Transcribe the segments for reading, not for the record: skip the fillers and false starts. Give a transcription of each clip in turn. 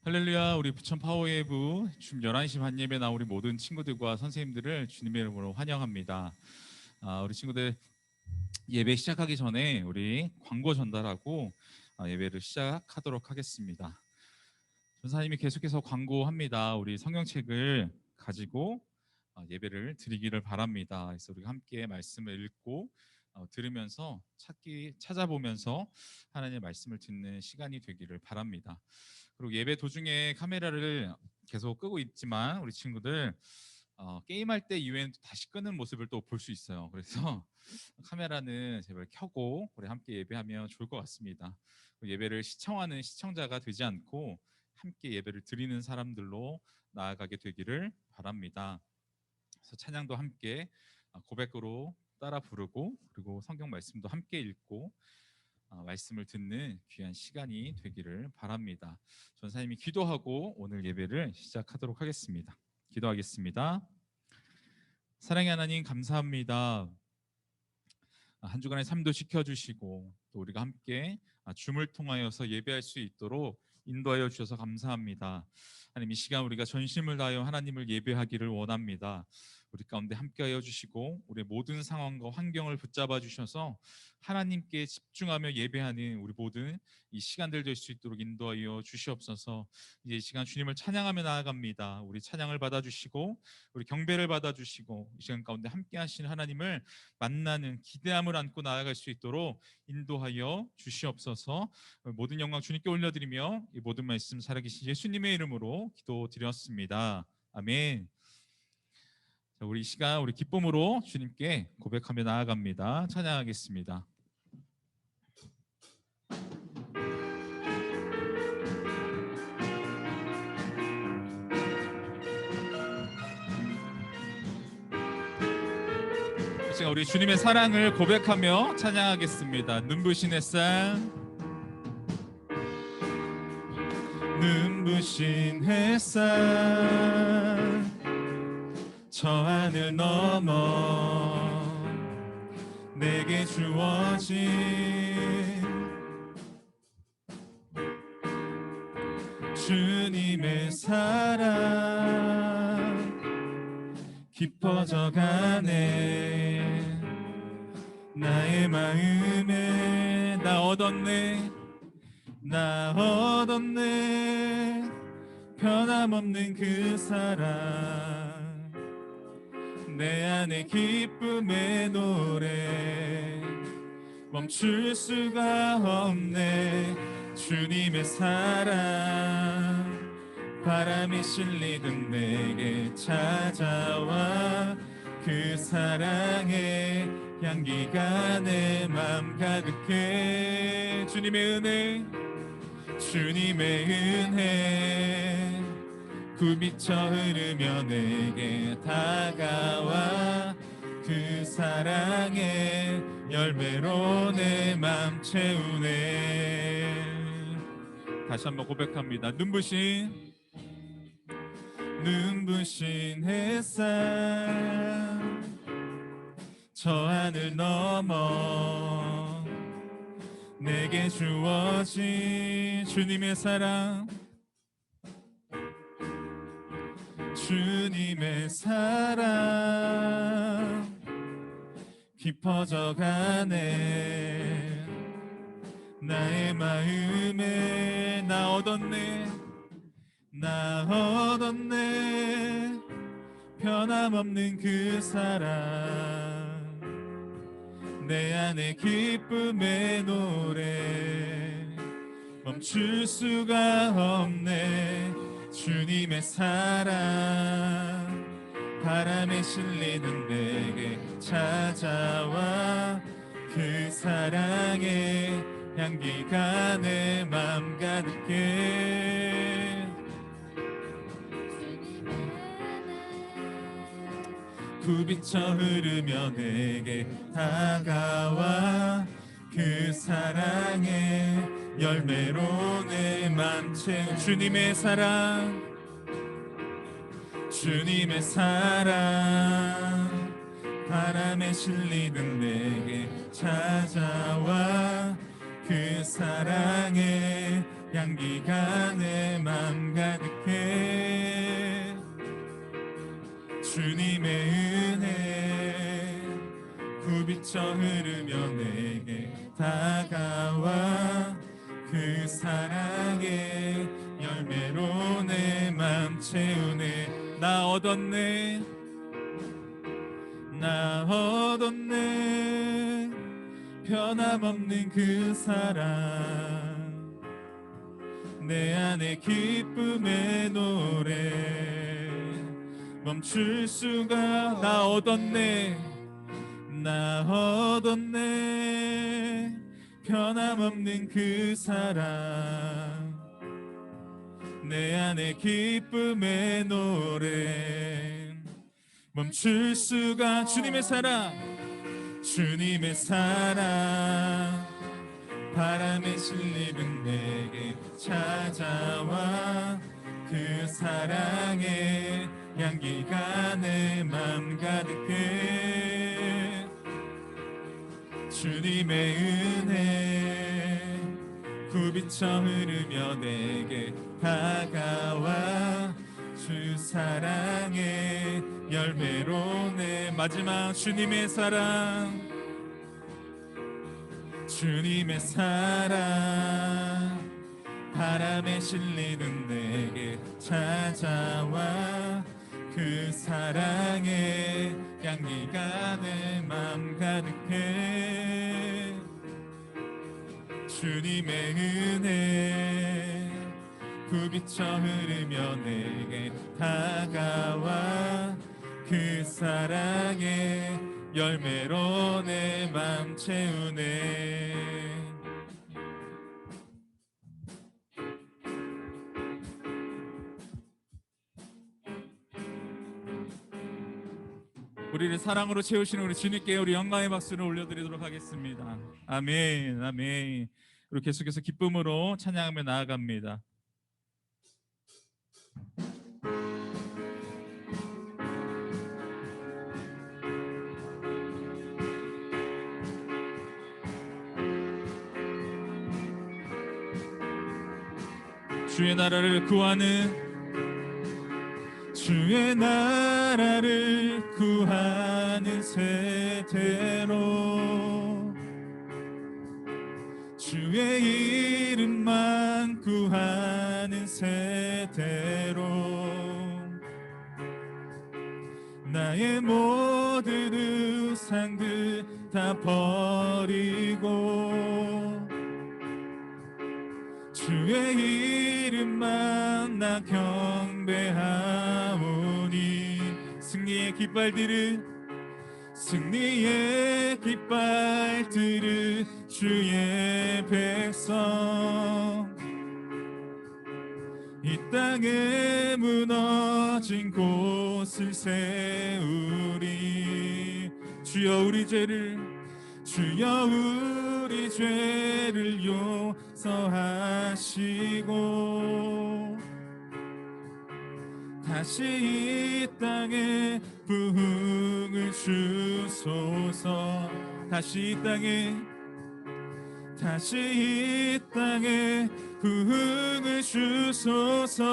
할렐루야. 우리 부천 파워웨이브 중 11시 반 예배 나온 우리 모든 친구들과 선생님들을 주님의 이름으로 환영합니다. 우리 친구들 예배 시작하기 전에 우리 광고 전달하고 예배를 시작하도록 하겠습니다. 전사님이 계속해서 광고합니다. 우리 성경책을 가지고 예배를 드리기를 바랍니다. 그래서 우리가 함께 말씀을 읽고 들으면서 찾아보면서 하나님의 말씀을 듣는 시간이 되기를 바랍니다. 그리고 예배 도중에 카메라를 계속 끄고 있지만 우리 친구들 게임할 때 이후에는 다시 끄는 모습을 또 볼 수 있어요. 그래서 카메라는 제발 켜고 우리 함께 예배하면 좋을 것 같습니다. 예배를 시청하는 시청자가 되지 않고 함께 예배를 드리는 사람들로 나아가게 되기를 바랍니다. 그래서 찬양도 함께 고백으로 따라 부르고 그리고 성경 말씀도 함께 읽고 말씀을 듣는 귀한 시간이 되기를 바랍니다. 전사님이 기도하고 오늘 예배를 시작하도록 하겠습니다. 기도하겠습니다. 사랑의 하나님 감사합니다. 한 주간의 삶도 지켜주시고 또 우리가 함께 줌을 통하여서 예배할 수 있도록 인도하여 주셔서 감사합니다. 하나님, 이 시간 우리가 전심을 다하여 하나님을 예배하기를 원합니다. 우리 가운데 함께하여 주시고 우리의 모든 상황과 환경을 붙잡아 주셔서 하나님께 집중하며 예배하는 우리 모든 이 시간들 될 수 있도록 인도하여 주시옵소서. 이제 이 시간 주님을 찬양하며 나아갑니다. 우리 찬양을 받아주시고 우리 경배를 받아주시고 이 시간 가운데 함께하신 하나님을 만나는 기대함을 안고 나아갈 수 있도록 인도하여 주시옵소서. 모든 영광 주님께 올려드리며 이 모든 말씀 살아계신 예수님의 이름으로 기도드렸습니다. 아멘. 자, 우리 이 시간 우리 기쁨으로 주님께 고백하며 나아갑니다. 찬양하겠습니다. 제가 우리 주님의 사랑을 고백하며 찬양하겠습니다. 눈부신 햇살, 눈부신 햇살, 저 하늘 넘어 내게 주어진 주님의 사랑 깊어져 가네. 나의 마음에 나 얻었네 변함없는 그 사랑 내 안에 기쁨의 노래 멈출 수가 없네. 주님의 사랑 바람이 실리듯 내게 찾아와 그 사랑의 향기가 내 맘 가득해. 주님의 은혜 굽이쳐 흐르며 내게 다가와 그 사랑의 열매로 내 맘 채우네. 다시 한번 고백합니다. 눈부신 햇살, 저 하늘 넘어 내게 주어진 주님의 사랑 깊어져 가네. 나의 마음에 나 얻었네 변함없는 그 사랑 내 안에 기쁨의 노래 멈출 수가 없네. 주님의 사랑 바람에 실리는 내게 찾아와 그 사랑의 향기가 내 맘 가득해. 굽이쳐 흐르며 내게 다가와 그 사랑의 열매로 내 맘 채운 주님의 사랑 바람에 실리듯 내게 찾아와 그 사랑의 향기가 내 맘 주님의 은혜 굽이쳐 흐르며 내게 다가와 그 사랑의 열매로 내 맘 채우네. 나 얻었네, 나 얻었네, 변함없는 그 사랑, 내 안에 기쁨의 노래 멈출 수가. 나 얻었네, 나 얻었네, 변함없는 그 사랑, 내 안에 기쁨의 노래 멈출 수가. 주님의 사랑, 주님의 사랑 바람에 실리는 내게 찾아와 그 사랑의 향기가 내 맘 가득해. 주님의 은혜 굽이쳐 흐르며 내게 다가와 주 사랑의 열매로 내 마지막. 주님의 사랑, 주님의 사랑 바람에 실리는 내게 찾아와 그 사랑의 향기가 내 맘 가득해. 주님의 은혜 굽이쳐 흐르며 내게 다가와 그 사랑의 열매로 내 맘 채우네. 우리를 사랑으로 채우시는 우리 주님께 우리 영광의 박수를 올려드리도록 하겠습니다. 아멘, 아멘. 우리 계속해서 기쁨으로 찬양하며 나아갑니다. 주의 나라를 구하는, 주의 나라를 구하는 세대로, 주의 이름만 구하는 세대로 나의 모든 우상들 다 버리고 주의 이름만 나 경배하오니. 승리의 깃발들을, 승리의 깃발들을 주의 백성 이 땅에 무너진 곳을 세우리. 주여 우리 죄를, 주여 우리 죄를 용서하시고 다시 이 땅에 부흥을 주소서. 다시 이 땅에, 다시 이 땅에 부흥을 주소서.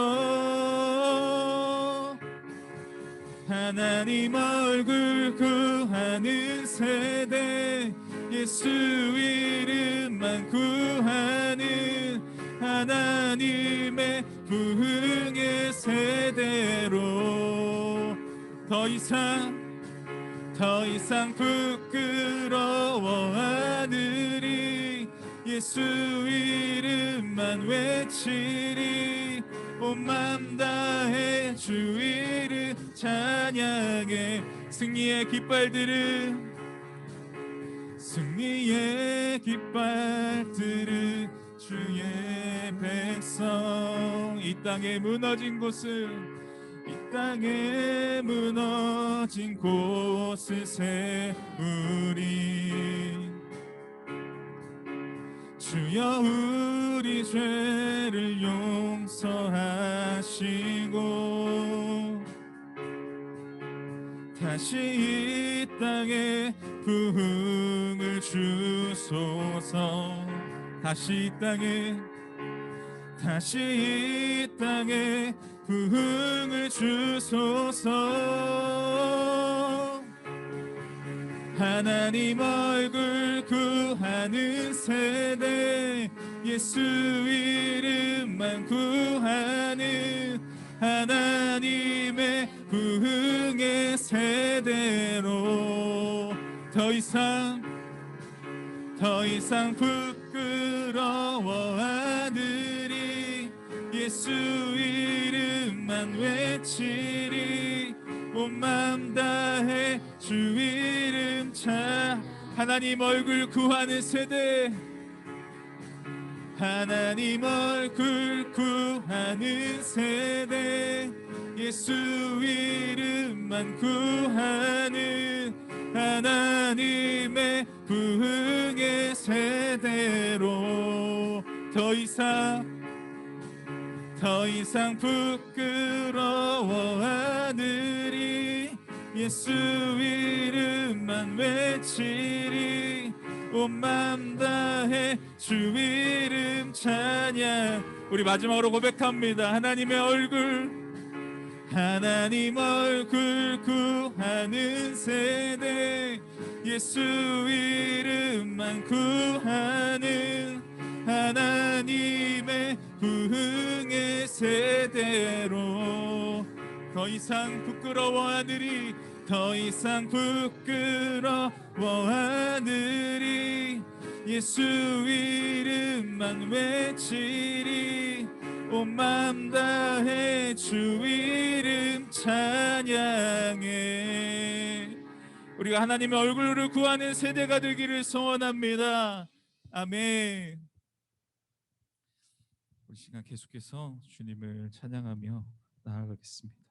하나님 얼굴 구하는 세대, 예수 이름만 구하는 하나님의 부흥의 세대로 더 이상 부끄러워하느니 예수 이름만 외치리. 온 맘 다해 주 이름 찬양해. 승리의 깃발들을, 승리의 깃발들을 주의 백성 이 땅에 무너진 곳을, 이 땅에 무너진 곳을 세우리. 주여 우리 죄를 용서하시고 다시 이 땅에 부흥을 주소서. 다시 이 땅에, 다시 이 땅에 부흥을 주소서. 하나님 얼굴 구하는 세대, 예수 이름만 구하는 하나님의 부흥의 세대로 더 이상 부끄러워하느니 예수 이름만 외치리. 온 마음 다해 주 이름 차. 하나님 얼굴 구하는 세대, 하나님 얼굴 구하는 세대, 예수 이름만 구하는 하나님의 부흥의 세대로 더 이상 부끄러워하느니 예수 이름만 외치리. 온 마음 다해 주 이름 찬양. 우리 마지막으로 고백합니다. 하나님 얼굴 구하는 세대, 예수 이름만 구하는 하나님의 부흥의 세대로 더 이상 부끄러워하느니 예수 이름만 외치리. 온 마음 다해 주 이름 찬양해. 우리가 하나님의 얼굴을 구하는 세대가 되기를 소원합니다. 아멘. 우리 시간 계속해서 주님을 찬양하며 나아가겠습니다.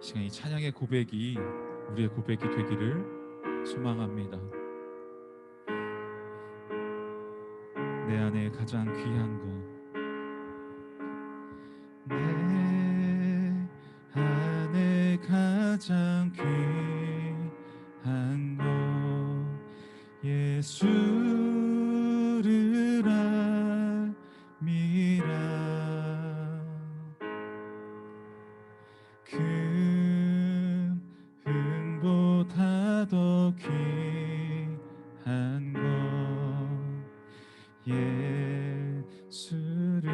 시간 이 찬양의 고백이 우리의 고백이 되기를 소망합니다. 내 안에 가장 귀한 것, 내 안에 가장 귀한 것, 예수를 알미라. 금보다 더 귀한 것, 예수를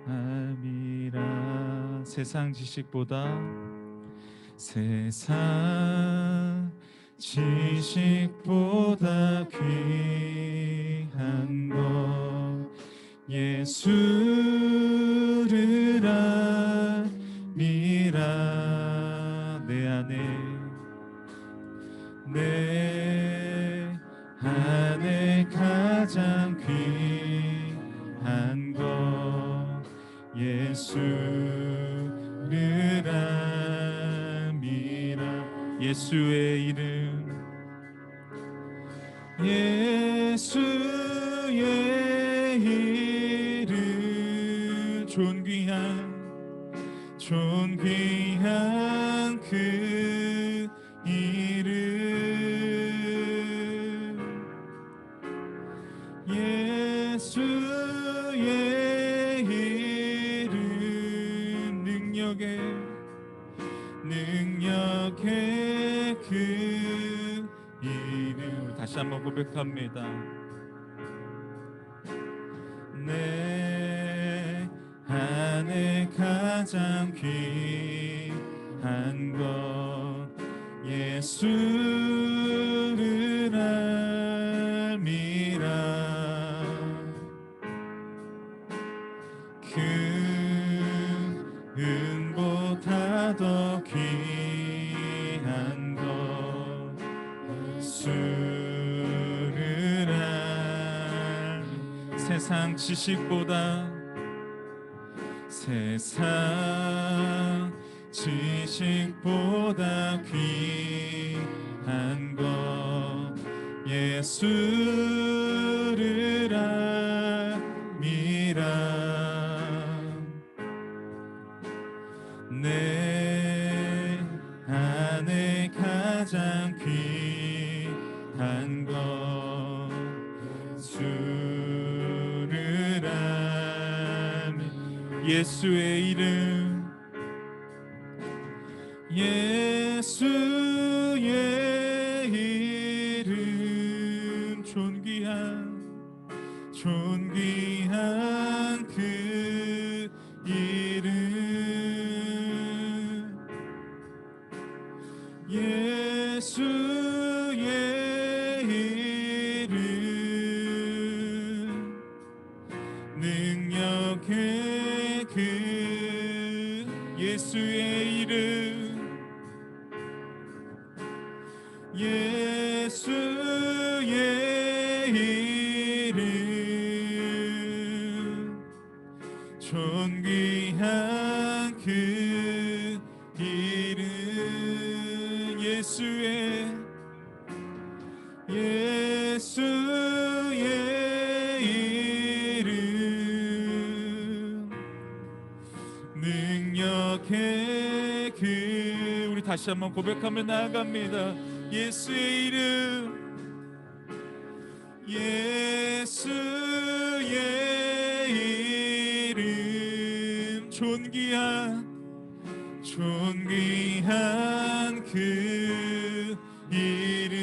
알미라. 세상 지식보다 귀한 것, 예수를 알미라. 내 안에 가장 귀한 것, 예수를 알미라. 예수의 이름, 예수의 이름, 존귀한 그 이름, 예수의 이름, 능력의 그 이름. 다시 한번 고백합니다. 내 안에 가장 귀한 것, 예수를 알미라. 금보다 더 귀한 것, 예수를 알미라. 세상 지식보다 귀한 것, 예수를 알미라. 내 안에 가장 귀한 것, 예수의 이름, 예수의 이름, 존귀한 그 이름, 예수의 이름, 능력의 그 예수의 이름, 예수의 이름, 존귀한 그 이름, 예수의 이름, 능력의 그, 우리 다시 한번 고백하며 나아갑니다. 예수의 이름, 예수의 이름, 존귀한 그 이름,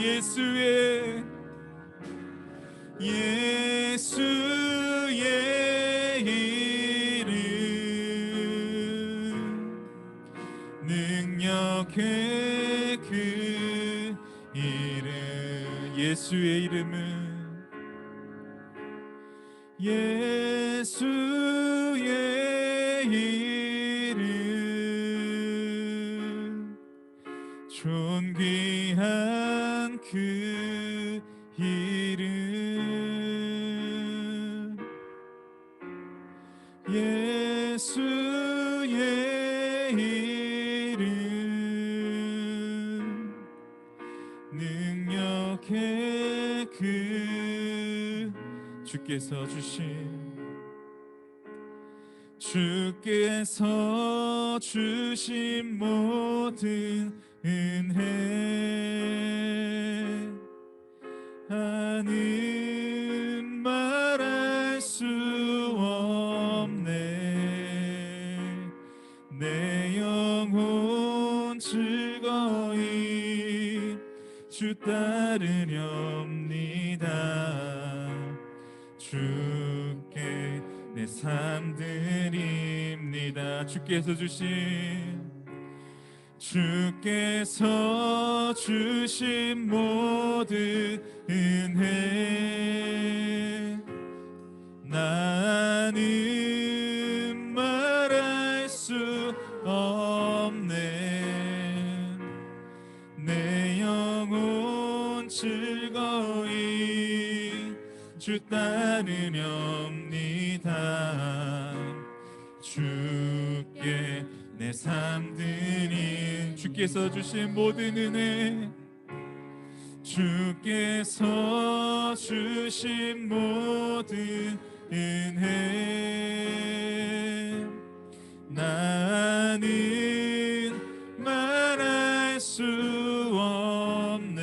예수의 이름, 능력의 그 이름, 예수의 이름은, 예수의 이름, 존귀한 그 이름, 예수의 이름, 능력의 그, 주께서 주신 모든 은혜, 하는 말할 수 없네. 내 영혼 즐거이 주 따르렵니다. 주께 내 삶 드립니다. 주께서 주신 모든 은혜, 나는 말할 수 없네. 내 영혼 즐거이 주 따르렵니다. 주께 내 삶 드린, 주께서 주신 모든 은혜, 주께서 주신 모든 은혜, 나는 말할 수 없네.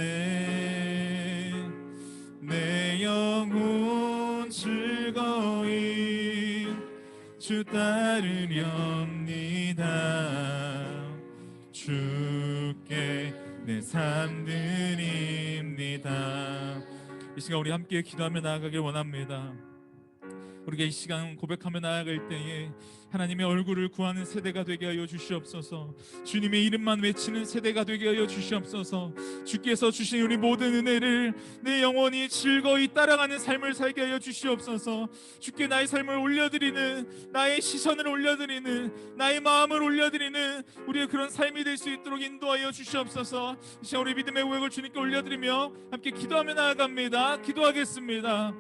내 영혼 즐거이 주 따르렵니다. 주께 내 삶 드립니다. 이 시간 우리 함께 기도하며 나아가길 원합니다. 우리가 이 시간 고백하며 나아갈 때에 하나님의 얼굴을 구하는 세대가 되게 하여 주시옵소서. 주님의 이름만 외치는 세대가 되게 하여 주시옵소서. 주께서 주신 우리 모든 은혜를 내 영혼이 즐거이 따라가는 삶을 살게 하여 주시옵소서. 주께 나의 삶을 올려드리는, 나의 시선을 올려드리는, 나의 마음을 올려드리는 우리의 그런 삶이 될 수 있도록 인도하여 주시옵소서. 이 시간 우리 믿음의 고백을 주님께 올려드리며 함께 기도하며 나아갑니다. 기도하겠습니다.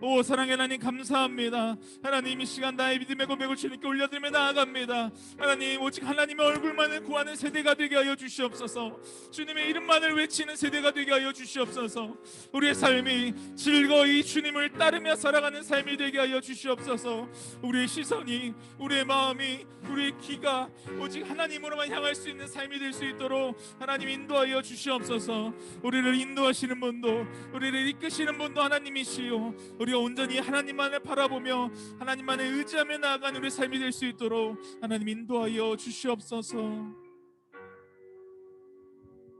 오 사랑의 하나님 감사합니다. 하나님 이 시간 나의 믿음의 고백을 주님께 올려드리며 나아갑니다. 하나님 오직 하나님의 얼굴만을 구하는 세대가 되게 하여 주시옵소서. 주님의 이름만을 외치는 세대가 되게 하여 주시옵소서. 우리의 삶이 즐거이 주님을 따르며 살아가는 삶이 되게 하여 주시옵소서. 우리의 시선이, 우리의 마음이, 우리의 귀가 오직 하나님으로만 향할 수 있는 삶이 될 수 있도록 하나님 인도하여 주시옵소서. 우리를 인도하시는 분도, 우리를 이끄시는 분도 하나님이시요 우리 우리가 온전히 하나님만을 바라보며 하나님만을 의지하며 나아가는 우리 삶이 될 수 있도록 하나님 인도하여 주시옵소서.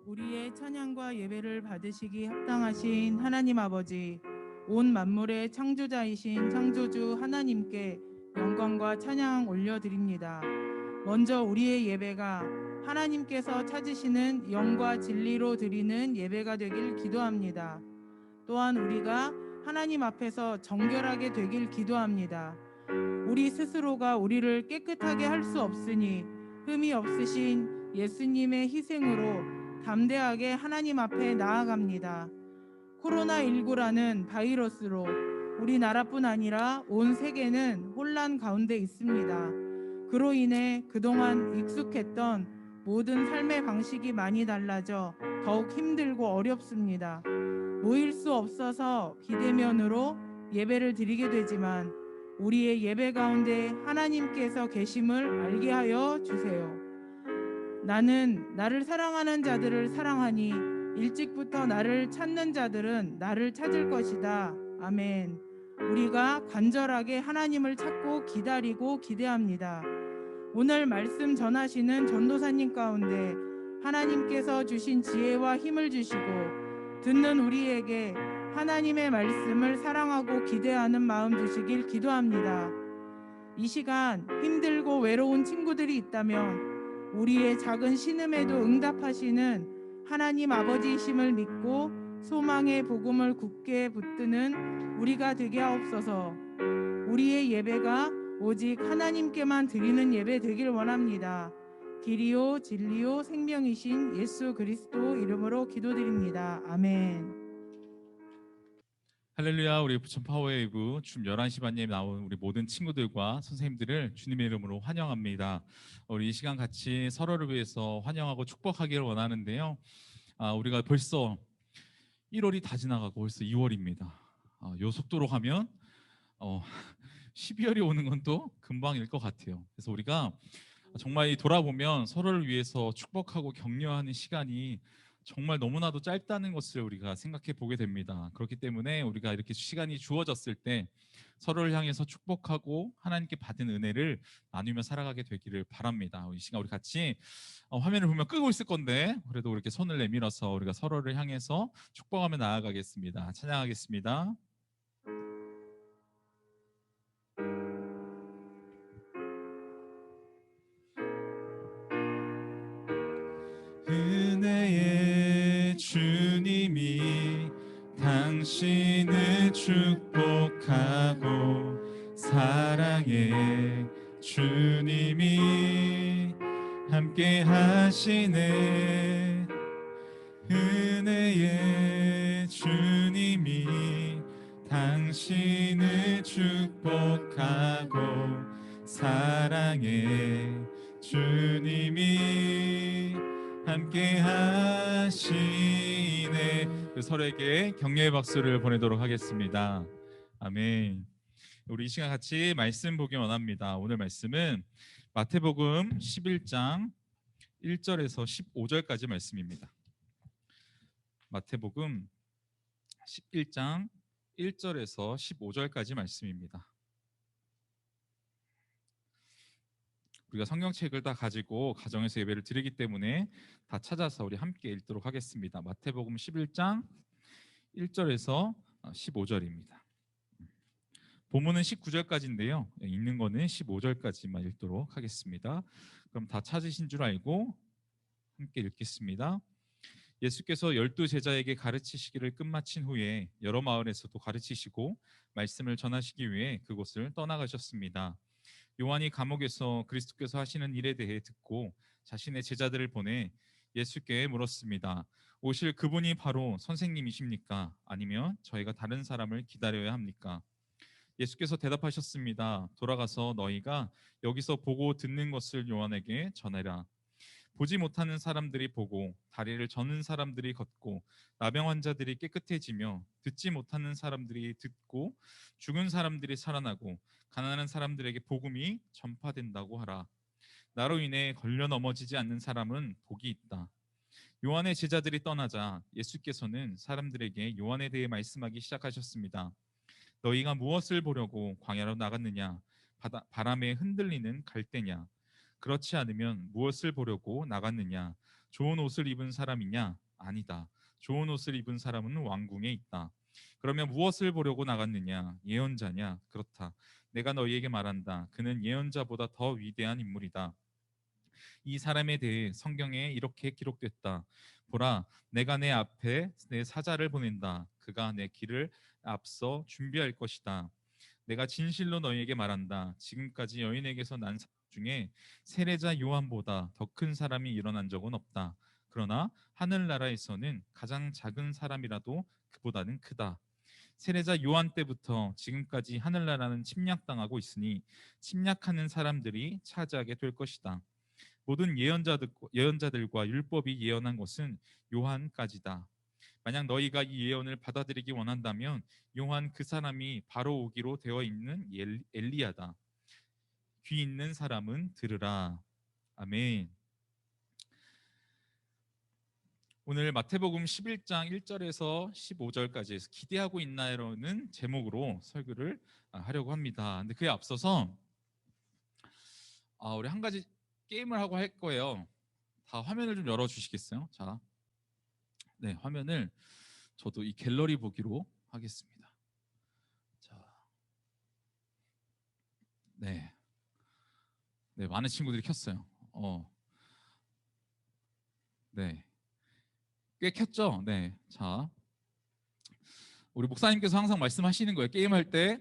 우리의 찬양과 예배를 받으시기 합당하신 하나님 아버지, 온 만물의 창조자이신 창조주 하나님께 영광과 찬양 올려드립니다. 먼저 우리의 예배가 하나님께서 찾으시는 영과 진리로 드리는 예배가 되길 기도합니다. 또한 우리가 하나님 앞에서 정결하게 되길 기도합니다. 우리 스스로가 우리를 깨끗하게 할 수 없으니 흠이 없으신 예수님의 희생으로 담대하게 하나님 앞에 나아갑니다. 코로나19라는 바이러스로 우리나라뿐 아니라 온 세계는 혼란 가운데 있습니다. 그로 인해 그동안 익숙했던 모든 삶의 방식이 많이 달라져 더욱 힘들고 어렵습니다. 모일 수 없어서 비대면으로 예배를 드리게 되지만 우리의 예배 가운데 하나님께서 계심을 알게 하여 주세요. 나는 나를 사랑하는 자들을 사랑하니 일찍부터 나를 찾는 자들은 나를 찾을 것이다. 아멘. 우리가 간절하게 하나님을 찾고 기다리고 기대합니다. 오늘 말씀 전하시는 전도사님 가운데 하나님께서 주신 지혜와 힘을 주시고 듣는 우리에게 하나님의 말씀을 사랑하고 기대하는 마음 주시길 기도합니다. 이 시간 힘들고 외로운 친구들이 있다면 우리의 작은 신음에도 응답하시는 하나님 아버지이심을 믿고 소망의 복음을 굳게 붙드는 우리가 되게 하옵소서. 우리의 예배가 오직 하나님께만 드리는 예배 되길 원합니다. 길이요 진리요 생명이신 예수 그리스도 이름으로 기도드립니다. 아멘. 할렐루야. 우리 부천 파워웨이브 줌 11시 반에 나온 우리 모든 친구들과 선생님들을 주님의 이름으로 환영합니다. 우리 이 시간 같이 서로를 위해서 환영하고 축복하기를 원하는데요. 우리가 벌써 1월이 다 지나가고 벌써 2월입니다. 요 속도로 가면 12월이 오는 건 또 금방일 것 같아요. 그래서 우리가 정말 이 돌아보면 서로를 위해서 축복하고 격려하는 시간이 정말 너무나도 짧다는 것을 우리가 생각해 보게 됩니다. 그렇기 때문에 우리가 이렇게 시간이 주어졌을 때 서로를 향해서 축복하고 하나님께 받은 은혜를 나누며 살아가게 되기를 바랍니다. 이 시간 우리 같이 화면을 보면 끄고 있을 건데 그래도 이렇게 손을 내밀어서 우리가 서로를 향해서 축복하며 나아가겠습니다. 찬양하겠습니다. 은혜의 주님이 당신을 축복하고 사랑의 주님이 함께 하시네. 은혜의 주님이 당신을 축복하고 사랑의 주님이 함께 하시네. 서로에게 격려의 박수를 보내도록 하겠습니다. 아멘. 우리 이 시간 같이 말씀 보기 원합니다. 오늘 말씀은 마태복음 11장 1절에서 15절까지 말씀입니다. 마태복음 11장 1절에서 15절까지 말씀입니다. 우리가 성경책을 다 가지고 가정에서 예배를 드리기 때문에 다 찾아서 우리 함께 읽도록 하겠습니다. 마태복음 11장 1절에서 15절입니다. 본문은 19절까지인데요. 읽는 거는 15절까지만 읽도록 하겠습니다. 그럼 다 찾으신 줄 알고 함께 읽겠습니다. 예수께서 12 제자에게 가르치시기를 끝마친 후에 여러 마을에서도 가르치시고 말씀을 전하시기 위해 그곳을 떠나가셨습니다. 요한이 감옥에서 그리스도께서 하시는 일에 대해 듣고 자신의 제자들을 보내 예수께 물었습니다. 오실 그분이 바로 선생님이십니까? 아니면 저희가 다른 사람을 기다려야 합니까? 예수께서 대답하셨습니다. 돌아가서 너희가 여기서 보고 듣는 것을 요한에게 전해라. 보지 못하는 사람들이 보고 다리를 저는 사람들이 걷고 나병 환자들이 깨끗해지며 듣지 못하는 사람들이 듣고 죽은 사람들이 살아나고 가난한 사람들에게 복음이 전파된다고 하라. 나로 인해 걸려 넘어지지 않는 사람은 복이 있다. 요한의 제자들이 떠나자 예수께서는 사람들에게 요한에 대해 말씀하기 시작하셨습니다. 너희가 무엇을 보려고 광야로 나갔느냐? 바람에 흔들리는 갈대냐? 그렇지 않으면 무엇을 보려고 나갔느냐? 좋은 옷을 입은 사람이냐? 아니다. 좋은 옷을 입은 사람은 왕궁에 있다. 그러면 무엇을 보려고 나갔느냐? 예언자냐? 그렇다. 내가 너희에게 말한다. 그는 예언자보다 더 위대한 인물이다. 이 사람에 대해 성경에 이렇게 기록됐다. 보라, 내가 내 앞에 내 사자를 보낸다. 그가 내 길을 앞서 준비할 것이다. 내가 진실로 너희에게 말한다. 지금까지 여인에게서 난 사람 중에 세례자 요한보다 더 큰 사람이 일어난 적은 없다. 그러나 하늘나라에서는 가장 작은 사람이라도 그보다는 크다. 세례자 요한 때부터 지금까지 하늘나라는 침략당하고 있으니 침략하는 사람들이 차지하게 될 것이다. 모든 예언자들과 율법이 예언한 것은 요한까지다. 만약 너희가 이 예언을 받아들이기 원한다면 요한 그 사람이 바로 오기로 되어 있는 엘리야다. 귀 있는 사람은 들으라. 아멘. 오늘 마태복음 11장 1절에서 15절까지 기대하고 있나요라는 제목으로 설교를 하려고 합니다. 근데 그에 앞서서 우리 한 가지 게임을 하고 할 거예요. 다 화면을 좀 열어 주시겠어요? 자, 네, 화면을 저도 이 갤러리 보기로 하겠습니다. 자, 네, 많은 친구들이 켰어요. 네, 꽤 켰죠? 네, 자, 우리 목사님께서 항상 말씀하시는 거예요. 게임할 때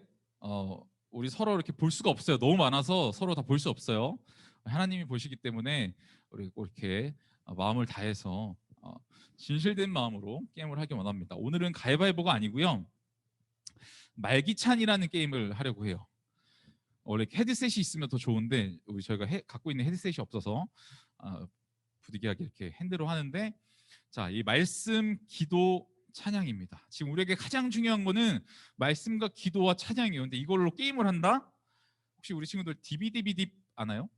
우리 서로 이렇게 볼 수가 없어요. 너무 많아서 서로 다 볼 수 없어요. 하나님이 보시기 때문에 우리 꼭 이렇게 마음을 다해서 진실된 마음으로 게임을 하기 원합니다. 오늘은 가위바위보가 아니고요, 말기찬이라는 게임을 하려고 해요. 원래 헤드셋이 있으면 더 좋은데 저희가 갖고 있는 헤드셋이 없어서 부득이하게 이렇게 핸드로 하는데, 자, 이 말씀, 기도, 찬양입니다. 지금 우리에게 가장 중요한 거는 말씀과 기도와 찬양이에요. 근데 이걸로 게임을 한다? 혹시 우리 친구들 디비디비딥 아나요?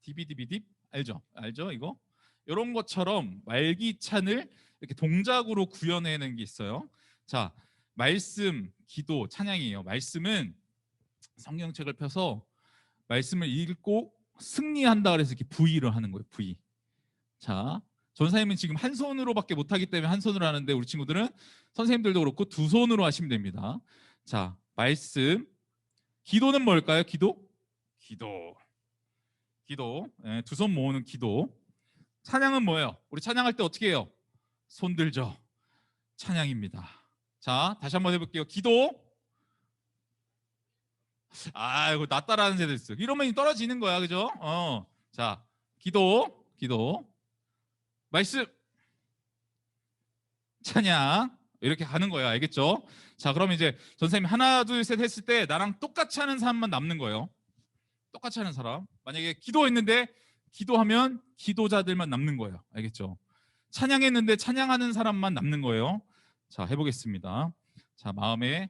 디비디비딥 알죠 이거? 이런 것처럼 말기찬을 이렇게 동작으로 구현해내는 게 있어요. 자, 말씀, 기도, 찬양이에요. 말씀은 성경책을 펴서 말씀을 읽고 승리한다 그래서 이렇게 V를 하는 거예요. V. 자, 전사님은 지금 한 손으로밖에 못하기 때문에 한 손으로 하는데 우리 친구들은 선생님들도 그렇고 두 손으로 하시면 됩니다. 자, 말씀. 기도는 뭘까요? 기도. 네, 두 손 모으는 기도. 찬양은 뭐예요? 우리 찬양할 때 어떻게 해요? 손 들죠. 찬양입니다. 자, 다시 한번 해볼게요. 기도. 이거 나 따라하는 세대 있어. 이러면 떨어지는 거야, 그죠? 자, 기도. 말씀, 찬양, 이렇게 가는 거예요. 알겠죠? 자, 그럼 이제 전선생님이 하나 둘 셋 했을 때 나랑 똑같이 하는 사람만 남는 거예요. 똑같이 하는 사람. 만약에 기도했는데 기도하면 기도자들만 남는 거예요. 알겠죠? 찬양했는데 찬양하는 사람만 남는 거예요. 자, 해보겠습니다. 자, 마음에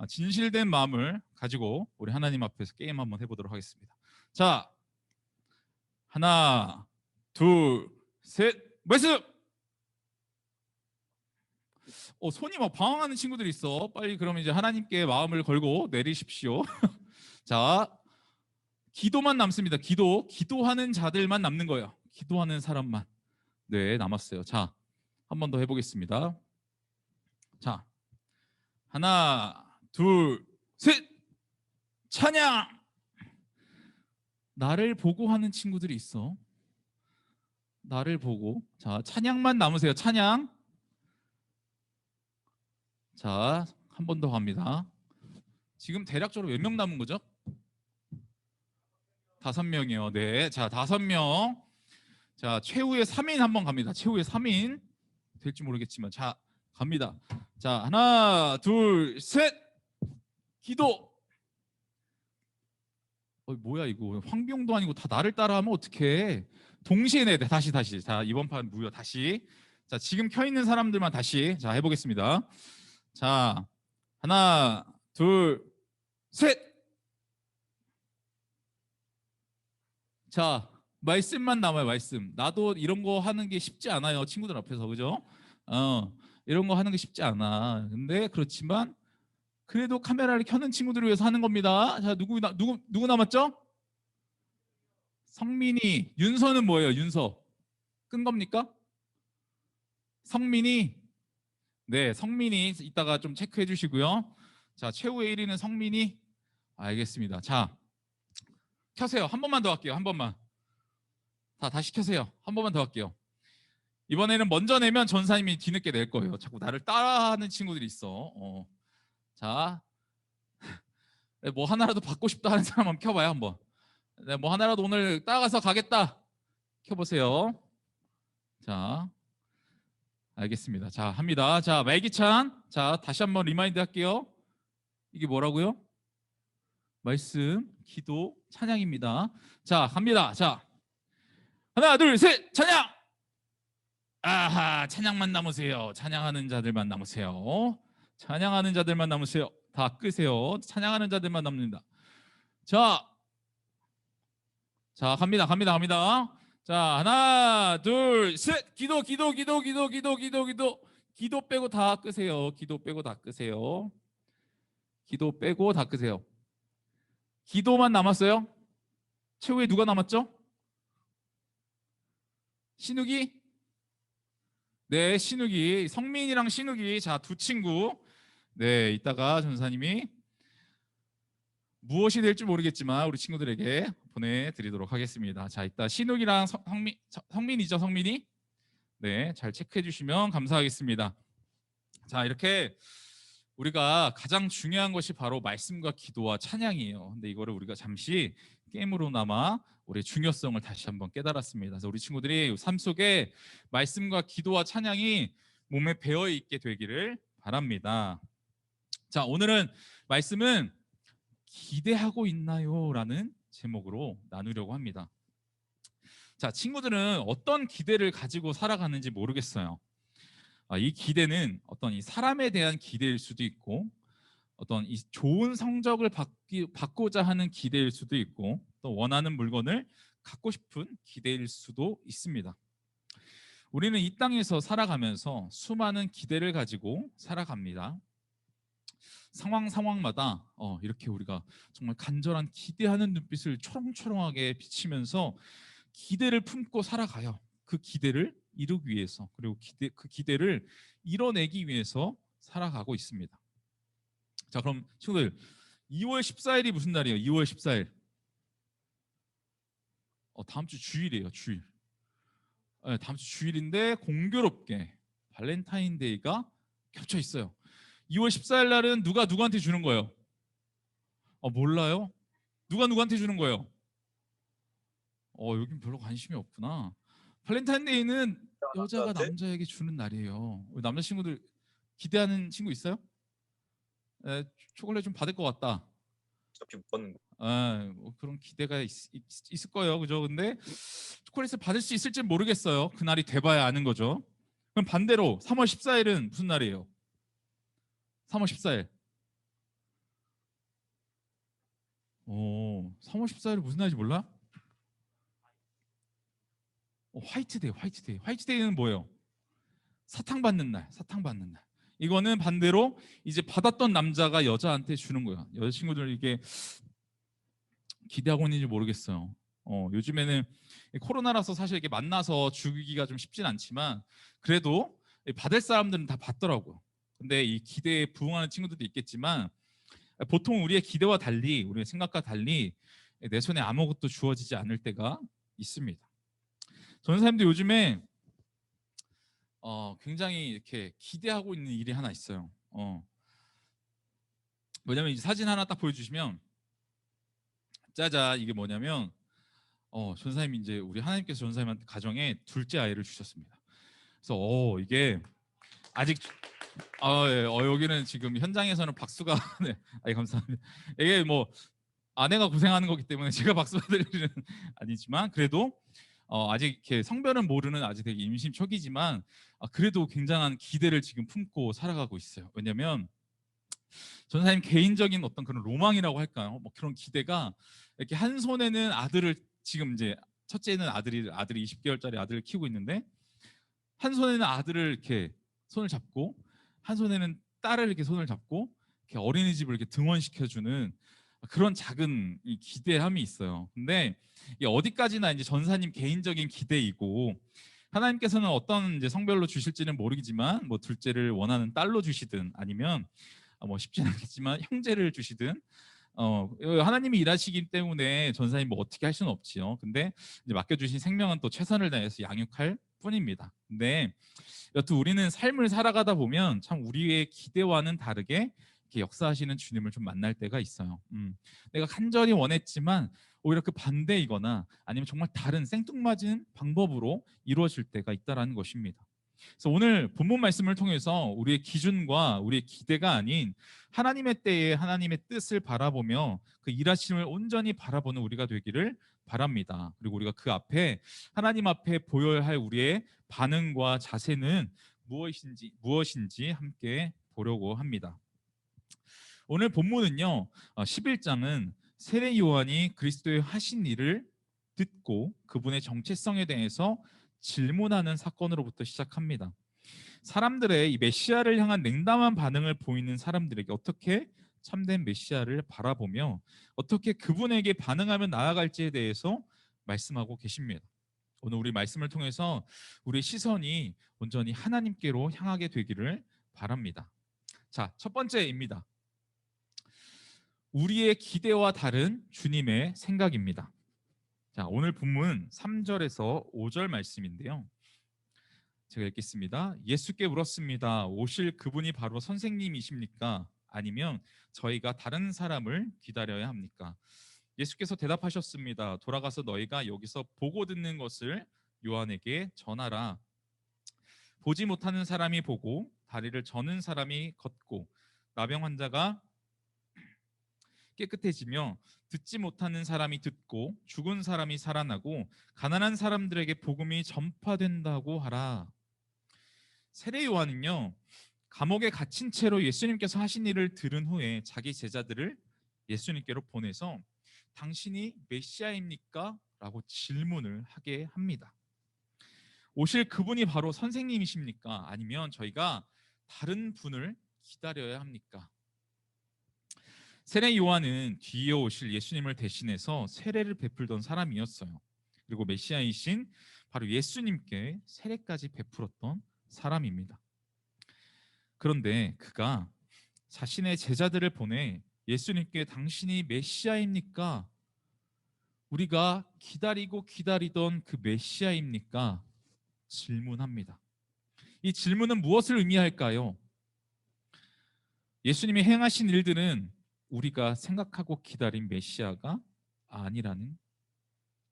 진실된 마음을 가지고 우리 하나님 앞에서 게임 한번 해보도록 하겠습니다. 자, 하나 둘 셋, 말씀. 손이 막 방황하는 친구들이 있어. 빨리 그러면 이제 하나님께 마음을 걸고 내리십시오. 자, 기도만 남습니다. 기도하는 자들만 남는 거예요. 기도하는 사람만. 네, 남았어요. 자, 한 번 더 해보겠습니다. 자, 하나 둘 셋, 찬양. 나를 보고 하는 친구들이 있어. 나를 보고. 자, 찬양만 남으세요. 찬양. 자, 한 번 더 갑니다. 지금 대략적으로 몇 명 남은 거죠? 5명이요. 네, 자, 5명. 자, 최후의 3인 한번 갑니다. 최후의 3인 될지 모르겠지만, 자, 갑니다. 자, 하나 둘 셋, 기도. 뭐야 이거, 황병도 아니고 다 나를 따라하면 어떡해. 동시에 내. 다시. 자, 이번 판 무효. 다시. 자, 지금 켜 있는 사람들만 다시. 자, 해보겠습니다. 자, 하나 둘 셋. 자, 말씀만 남아요. 말씀. 나도 이런 거 하는 게 쉽지 않아요. 친구들 앞에서. 그죠? 이런 거 하는 게 쉽지 않아. 근데 그렇지만 그래도 카메라를 켜는 친구들을 위해서 하는 겁니다. 자, 누구 남았죠? 성민이. 윤서는 뭐예요? 윤서. 끈 겁니까? 성민이. 네, 성민이 이따가 좀 체크해 주시고요. 자, 최후의 1위는 성민이. 알겠습니다. 자, 켜세요. 한 번만 더 할게요. 한 번만. 다시 켜세요. 한 번만 더 할게요. 이번에는 먼저 내면 전사님이 뒤늦게 낼 거예요. 자꾸 나를 따라하는 친구들이 있어. 자, 뭐 하나라도 받고 싶다 하는 사람 한번 켜봐요. 한번. 네, 뭐 하나라도 오늘 따라가서 가겠다. 켜보세요. 자, 알겠습니다. 자, 합니다. 자, 말기찬. 자, 다시 한번 리마인드 할게요. 이게 뭐라고요? 말씀, 기도, 찬양입니다. 자, 갑니다. 자, 하나, 둘, 셋, 찬양! 아하, 찬양만 남으세요. 찬양하는 자들만 남으세요. 찬양하는 자들만 남으세요. 다 끄세요. 찬양하는 자들만 남는다. 자, 갑니다. 자, 하나, 둘, 셋. 기도 빼고 다 끄세요. 기도 빼고 다 끄세요. 기도 빼고 다 끄세요. 기도만 남았어요? 최후에 누가 남았죠? 신욱이? 네, 신욱이. 성민이랑 신욱이. 자, 두 친구. 네, 이따가 전사님이 무엇이 될지 모르겠지만 우리 친구들에게 보내드리도록 하겠습니다. 자, 이따 신욱이랑 성민이죠, 성민이? 네, 잘 체크해 주시면 감사하겠습니다. 자, 이렇게 우리가 가장 중요한 것이 바로 말씀과 기도와 찬양이에요. 근데 이거를 우리가 잠시 게임으로나마 우리의 중요성을 다시 한번 깨달았습니다. 그래서 우리 친구들이 삶 속에 말씀과 기도와 찬양이 몸에 배어 있게 되기를 바랍니다. 자, 오늘은 말씀은 기대하고 있나요? 라는 제목으로 나누려고 합니다. 자, 친구들은 어떤 기대를 가지고 살아가는지 모르겠어요. 이 기대는 어떤 이 사람에 대한 기대일 수도 있고, 어떤 이 좋은 성적을 받고자 하는 기대일 수도 있고, 또 원하는 물건을 갖고 싶은 기대일 수도 있습니다. 우리는 이 땅에서 살아가면서 수많은 기대를 가지고 살아갑니다. 상황마다 이렇게 우리가 정말 간절한 기대하는 눈빛을 초롱초롱하게 비치면서 기대를 품고 살아가요. 그 기대를 이루기 위해서, 그리고 그 기대를 이뤄내기 위해서 살아가고 있습니다. 자, 그럼 친구들, 2월 14일이 무슨 날이에요? 2월 14일. 다음 주 주일이에요. 주일. 네, 다음 주 주일인데 공교롭게 발렌타인데이가 겹쳐 있어요. 2월 14일 날은 누가 누구한테 주는 거예요? 몰라요? 누가 누구한테 주는 거예요? 여긴 별로 관심이 없구나. 발렌타인데이는 여자가 남자에게 주는 날이에요. 우리 남자 친구들 기대하는 친구 있어요? 초콜릿 좀 받을 것 같다. 어차피 못 받는 거. 뭐 그런 기대가 있을 거예요, 그죠? 근데 초콜릿을 받을 수 있을지 모르겠어요. 그날이 돼봐야 아는 거죠. 그럼 반대로 3월 14일은 무슨 날이에요? 3월 14일. 3월 14일은 무슨 날인지 몰라? 화이트데이. 화이트데이는 뭐예요? 사탕 받는 날. 이거는 반대로 이제 받았던 남자가 여자한테 주는 거야. 여자친구들 이게 기대하고 있는지 모르겠어요. 요즘에는 코로나라서 사실 이렇게 만나서 주기가 좀 쉽진 않지만 그래도 받을 사람들은 다 받더라고요. 근데 이 기대에 부응하는 친구들도 있겠지만 보통 우리의 기대와 달리, 우리의 생각과 달리 내 손에 아무것도 주어지지 않을 때가 있습니다. 전사님도 요즘에 굉장히 이렇게 기대하고 있는 일이 하나 있어요. 뭐냐면 이 사진 하나 딱 보여주시면 짜자, 이게 뭐냐면 전사님이 이제 우리 하나님께서 전사님한테 가정에 둘째 아이를 주셨습니다. 그래서 이게 아직 여기는 지금 현장에서는 박수가 네, 감사합니다. 이게 뭐 아내가 고생하는 거기 때문에 제가 박수 받을 일은 아니지만 그래도 아직 이렇게 성별은 모르는 아직 되게 임신 초기지만 그래도 굉장한 기대를 지금 품고 살아가고 있어요. 왜냐하면 전사님 개인적인 어떤 그런 로망이라고 할까요? 뭐 그런 기대가 이렇게 한 손에는 아들을 지금 이제 첫째는 아들이 20개월짜리 아들을 키우고 있는데 한 손에는 아들을 이렇게 손을 잡고 한 손에는 딸을 이렇게 손을 잡고 이렇게 어린이집을 이렇게 등원시켜주는 그런 작은 이 기대함이 있어요. 근데 이게 어디까지나 이제 전사님 개인적인 기대이고, 하나님께서는 어떤 이제 성별로 주실지는 모르겠지만 뭐 둘째를 원하는 딸로 주시든 아니면 뭐 쉽지는 않겠지만 형제를 주시든 하나님이 일하시기 때문에 전사님 뭐 어떻게 할 수는 없지요. 근데 이제 맡겨주신 생명은 또 최선을 다해서 양육할 뿐입니다. 근데 여튼 우리는 삶을 살아가다 보면 참 우리의 기대와는 다르게 이렇게 역사하시는 주님을 좀 만날 때가 있어요. 내가 간절히 원했지만 오히려 그 반대이거나 아니면 정말 다른 생뚱맞은 방법으로 이루어질 때가 있다라는 것입니다. 그래서 오늘 본문 말씀을 통해서 우리의 기준과 우리의 기대가 아닌 하나님의 때에 하나님의 뜻을 바라보며 그 일하심을 온전히 바라보는 우리가 되기를 바랍니다. 그리고 우리가 그 앞에 하나님 앞에 보여야 할 우리의 반응과 자세는 무엇인지 함께 보려고 합니다. 오늘 본문은요, 11장은 세례 요한이 그리스도의 하신 일을 듣고 그분의 정체성에 대해서 질문하는 사건으로부터 시작합니다. 사람들의 이 메시아를 향한 냉담한 반응을 보이는 사람들에게 어떻게 참된 메시아를 바라보며 어떻게 그분에게 반응하며 나아갈지에 대해서 말씀하고 계십니다. 오늘 우리 말씀을 통해서 우리의 시선이 온전히 하나님께로 향하게 되기를 바랍니다. 자, 첫 번째입니다. 우리의 기대와 다른 주님의 생각입니다. 자, 오늘 본문 3절에서 5절 말씀인데요. 제가 읽겠습니다. 예수께 물었습니다. 오실 그분이 바로 선생님이십니까? 아니면 저희가 다른 사람을 기다려야 합니까? 예수께서 대답하셨습니다. 돌아가서 너희가 여기서 보고 듣는 것을 요한에게 전하라. 보지 못하는 사람이 보고 다리를 저는 사람이 걷고 나병 환자가 깨끗해지며 듣지 못하는 사람이 듣고 죽은 사람이 살아나고 가난한 사람들에게 복음이 전파된다고 하라. 세례 요한은요, 감옥에 갇힌 채로 예수님께서 하신 일을 들은 후에 자기 제자들을 예수님께로 보내서 당신이 메시아입니까? 라고 질문을 하게 합니다. 오실 그분이 바로 선생님이십니까? 아니면 저희가 다른 분을 기다려야 합니까? 세례 요한은 뒤에 오실 예수님을 대신해서 세례를 베풀던 사람이었어요. 그리고 메시아이신 바로 예수님께 세례까지 베풀었던 사람입니다. 그런데 그가 자신의 제자들을 보내 예수님께 당신이 메시아입니까? 우리가 기다리고 기다리던 그 메시아입니까? 질문합니다. 이 질문은 무엇을 의미할까요? 예수님이 행하신 일들은 우리가 생각하고 기다린 메시아가 아니라는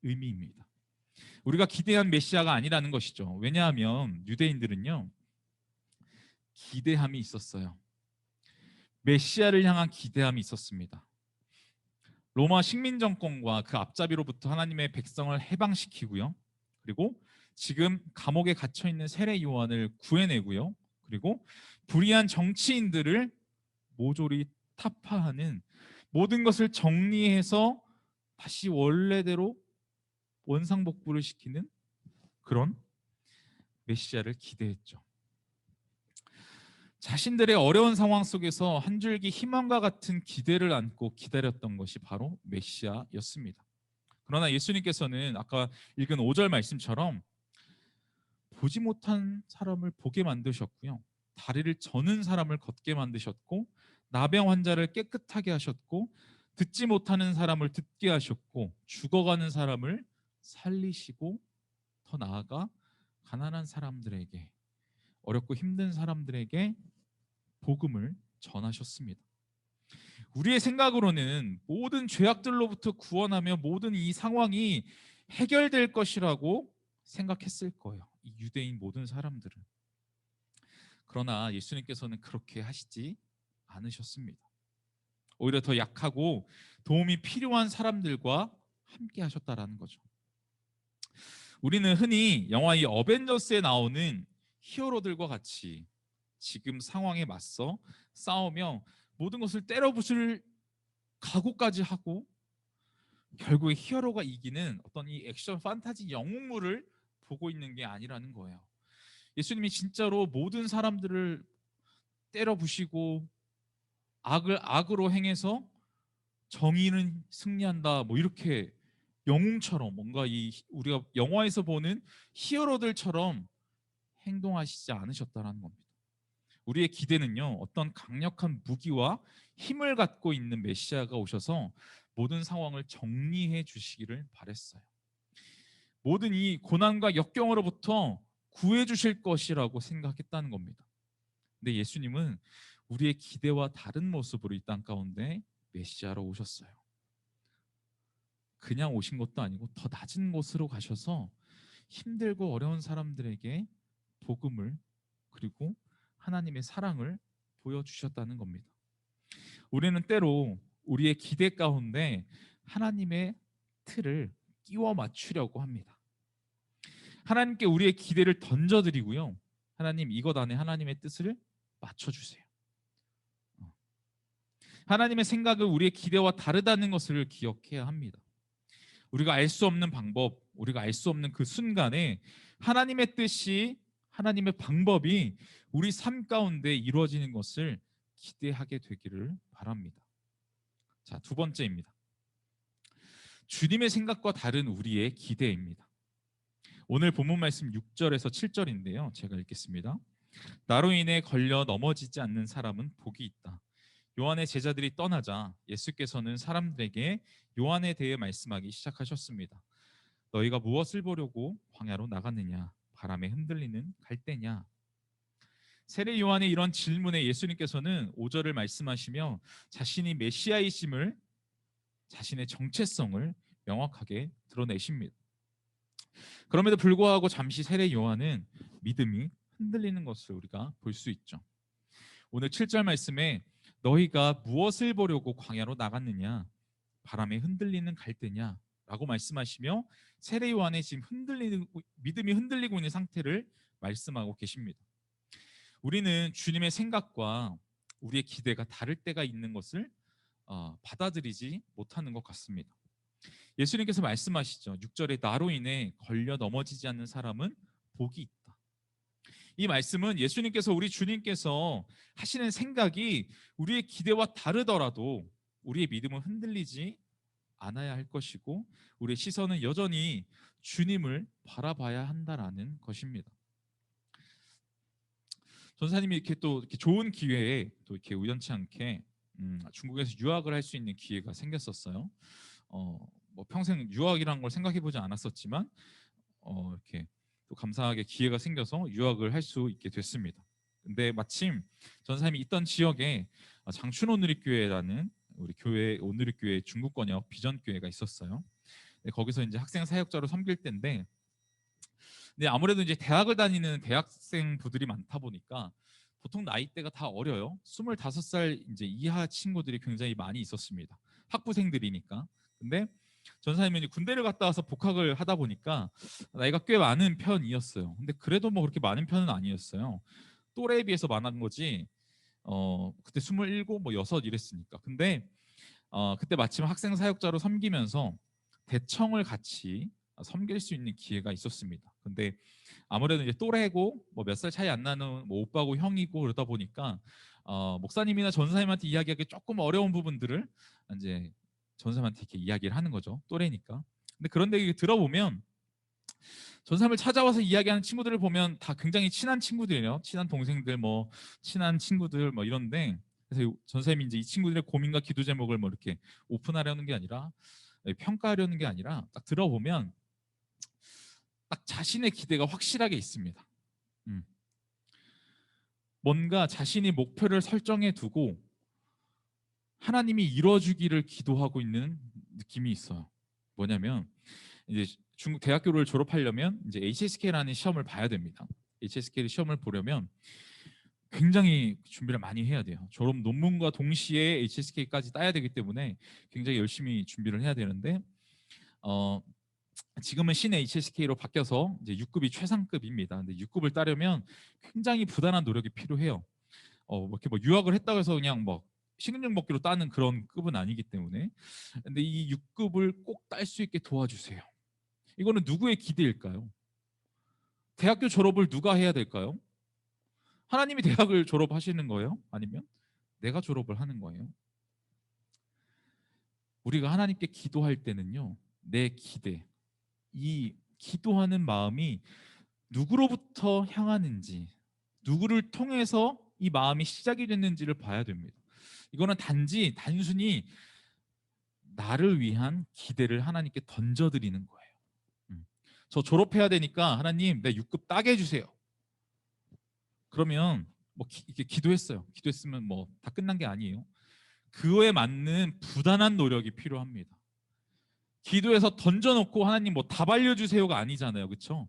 의미입니다. 우리가 기대한 메시아가 아니라는 것이죠. 왜냐하면 유대인들은요, 기대함이 있었어요. 메시아를 향한 기대함이 있었습니다. 로마 식민 정권과 그 앞잡이로부터 하나님의 백성을 해방시키고요. 그리고 지금 감옥에 갇혀 있는 세례 요한을 구해내고요. 그리고 불의한 정치인들을 모조리 타파하는 모든 것을 정리해서 다시 원래대로 원상복구를 시키는 그런 메시아를 기대했죠. 자신들의 어려운 상황 속에서 한 줄기 희망과 같은 기대를 안고 기다렸던 것이 바로 메시아였습니다. 그러나 예수님께서는 아까 읽은 5절 말씀처럼 보지 못한 사람을 보게 만드셨고요. 다리를 저는 사람을 걷게 만드셨고 나병 환자를 깨끗하게 하셨고 듣지 못하는 사람을 듣게 하셨고 죽어가는 사람을 살리시고 더 나아가 가난한 사람들에게 어렵고 힘든 사람들에게 복음을 전하셨습니다. 우리의 생각으로는 모든 죄악들로부터 구원하며 모든 이 상황이 해결될 것이라고 생각했을 거예요. 이 유대인 모든 사람들은. 그러나 예수님께서는 그렇게 하시지 않으셨습니다. 오히려 더 약하고 도움이 필요한 사람들과 함께 하셨다라는 거죠. 우리는 흔히 영화 이 어벤져스에 나오는 히어로들과 같이 지금 상황에 맞서 싸우며 모든 것을 때려부술 각오까지 하고 결국에 히어로가 이기는 어떤 이 액션 판타지 영웅물을 보고 있는 게 아니라는 거예요. 예수님이 진짜로 모든 사람들을 때려부시고 악을 악으로 행해서 정의는 승리한다. 뭐 이렇게 영웅처럼 뭔가 이 우리가 영화에서 보는 히어로들처럼 행동하시지 않으셨다라는 겁니다. 우리의 기대는요, 어떤 강력한 무기와 힘을 갖고 있는 메시아가 오셔서 모든 상황을 정리해 주시기를 바랬어요. 모든 이 고난과 역경으로부터 구해 주실 것이라고 생각했다는 겁니다. 근데 예수님은 우리의 기대와 다른 모습으로 이 땅 가운데 메시아로 오셨어요. 그냥 오신 것도 아니고 더 낮은 곳으로 가셔서 힘들고 어려운 사람들에게 복음을, 그리고 하나님의 사랑을 보여주셨다는 겁니다. 우리는 때로 우리의 기대 가운데 하나님의 틀을 끼워 맞추려고 합니다. 하나님께 우리의 기대를 던져드리고요, 하나님 이것 안에 하나님의 뜻을 맞춰주세요. 하나님의 생각은 우리의 기대와 다르다는 것을 기억해야 합니다. 우리가 알 수 없는 방법, 우리가 알 수 없는 그 순간에 하나님의 뜻이, 하나님의 방법이 우리 삶 가운데 이루어지는 것을 기대하게 되기를 바랍니다. 자, 두 번째입니다. 주님의 생각과 다른 우리의 기대입니다. 오늘 본문 말씀 6절에서 7절인데요. 제가 읽겠습니다. 나로 인해 걸려 넘어지지 않는 사람은 복이 있다. 요한의 제자들이 떠나자 예수께서는 사람들에게 요한에 대해 말씀하기 시작하셨습니다. 너희가 무엇을 보려고 광야로 나갔느냐? 바람에 흔들리는 갈대냐? 세례 요한의 이런 질문에 예수님께서는 5절을 말씀하시며 자신이 메시아이심을, 자신의 정체성을 명확하게 드러내십니다. 그럼에도 불구하고 잠시 세례 요한은 믿음이 흔들리는 것을 우리가 볼 수 있죠. 오늘 7절 말씀에 너희가 무엇을 보려고 광야로 나갔느냐? 바람에 흔들리는 갈대냐? 라고 말씀하시며 세례 요한의 지금 믿음이 흔들리고 있는 상태를 말씀하고 계십니다. 우리는 주님의 생각과 우리의 기대가 다를 때가 있는 것을 받아들이지 못하는 것 같습니다. 예수님께서 말씀하시죠. 6절에 나로 인해 걸려 넘어지지 않는 사람은 복이 있다. 이 말씀은 예수님께서, 우리 주님께서 하시는 생각이 우리의 기대와 다르더라도 우리의 믿음은 흔들리지 않아야 할 것이고 우리의 시선은 여전히 주님을 바라봐야 한다라는 것입니다. 전사님이 이렇게 좋은 기회에 또 이렇게 우연치 않게 중국에서 유학을 할 수 있는 기회가 생겼었어요. 뭐 평생 유학이란 걸 생각해 보지 않았었지만 이렇게 또 감사하게 기회가 생겨서 유학을 할 수 있게 됐습니다. 근데 마침 전사님이 있던 지역에 장춘 오누리교회라는 우리 교회, 오누리교회 중국 권역 비전 교회가 있었어요. 거기서 이제 학생 사역자로 섬길 때인데, 근데 아무래도 이제 대학을 다니는 대학생부들이 많다 보니까 보통 나이대가 다 어려요. 25살 이제 이하 친구들이 굉장히 많이 있었습니다. 학부생들이니까. 근데 전사님은 군대를 갔다 와서 복학을 하다 보니까 나이가 꽤 많은 편이었어요. 근데 그래도 뭐 그렇게 많은 편은 아니었어요. 또래에 비해서 많은 거지. 그때 27, 뭐 6 이랬으니까. 근데 그때 마침 학생 사역자로 섬기면서 대청을 같이 섬길 수 있는 기회가 있었습니다. 근데 아무래도 이제 또래고 뭐 몇 살 차이 안 나는 뭐 오빠고 형이고 그러다 보니까 목사님이나 전사님한테 이야기하기 조금 어려운 부분들을 이제 전사님한테 이렇게 이야기를 하는 거죠. 또래니까. 근데 그런데 들어보면 전사님을 찾아와서 이야기하는 친구들을 보면 다 굉장히 친한 친구들이에요. 친한 동생들, 뭐 친한 친구들, 뭐 이런데, 그래서 전사님이 이제 이 친구들의 고민과 기도 제목을 뭐 이렇게 오픈하려는 게 아니라, 평가하려는 게 아니라 딱 들어보면 딱 자신의 기대가 확실하게 있습니다. 뭔가 자신이 목표를 설정해 두고 하나님이 이루어주기를 기도하고 있는 느낌이 있어요. 뭐냐면 이제 중국 대학교를 졸업하려면 이제 HSK라는 시험을 봐야 됩니다. HSK 시험을 보려면 굉장히 준비를 많이 해야 돼요. 졸업 논문과 동시에 HSK까지 따야 되기 때문에 굉장히 열심히 준비를 해야 되는데 지금은 신 HSK로 바뀌어서 이제 6급이 최상급입니다. 근데 6급을 따려면 굉장히 부단한 노력이 필요해요. 이렇게 뭐 유학을 했다고 해서 그냥 뭐 식은죽 먹기로 따는 그런 급은 아니기 때문에. 근데 이 6급을 꼭 딸 수 있게 도와주세요. 이거는 누구의 기대일까요? 대학교 졸업을 누가 해야 될까요? 하나님이 대학을 졸업하시는 거예요? 아니면 내가 졸업을 하는 거예요. 우리가 하나님께 기도할 때는요, 내 기대, 이 기도하는 마음이 누구로부터 향하는지, 누구를 통해서 이 마음이 시작이 됐는지를 봐야 됩니다. 이거는 단순히 나를 위한 기대를 하나님께 던져드리는 거예요. 저 졸업해야 되니까 하나님 내 6급 따게 해주세요. 그러면 뭐 이렇게 기도했어요. 기도했으면 뭐 다 끝난 게 아니에요. 그거에 맞는 부단한 노력이 필요합니다. 기도해서 던져놓고 하나님 뭐 답 알려주세요가 아니잖아요. 그렇죠?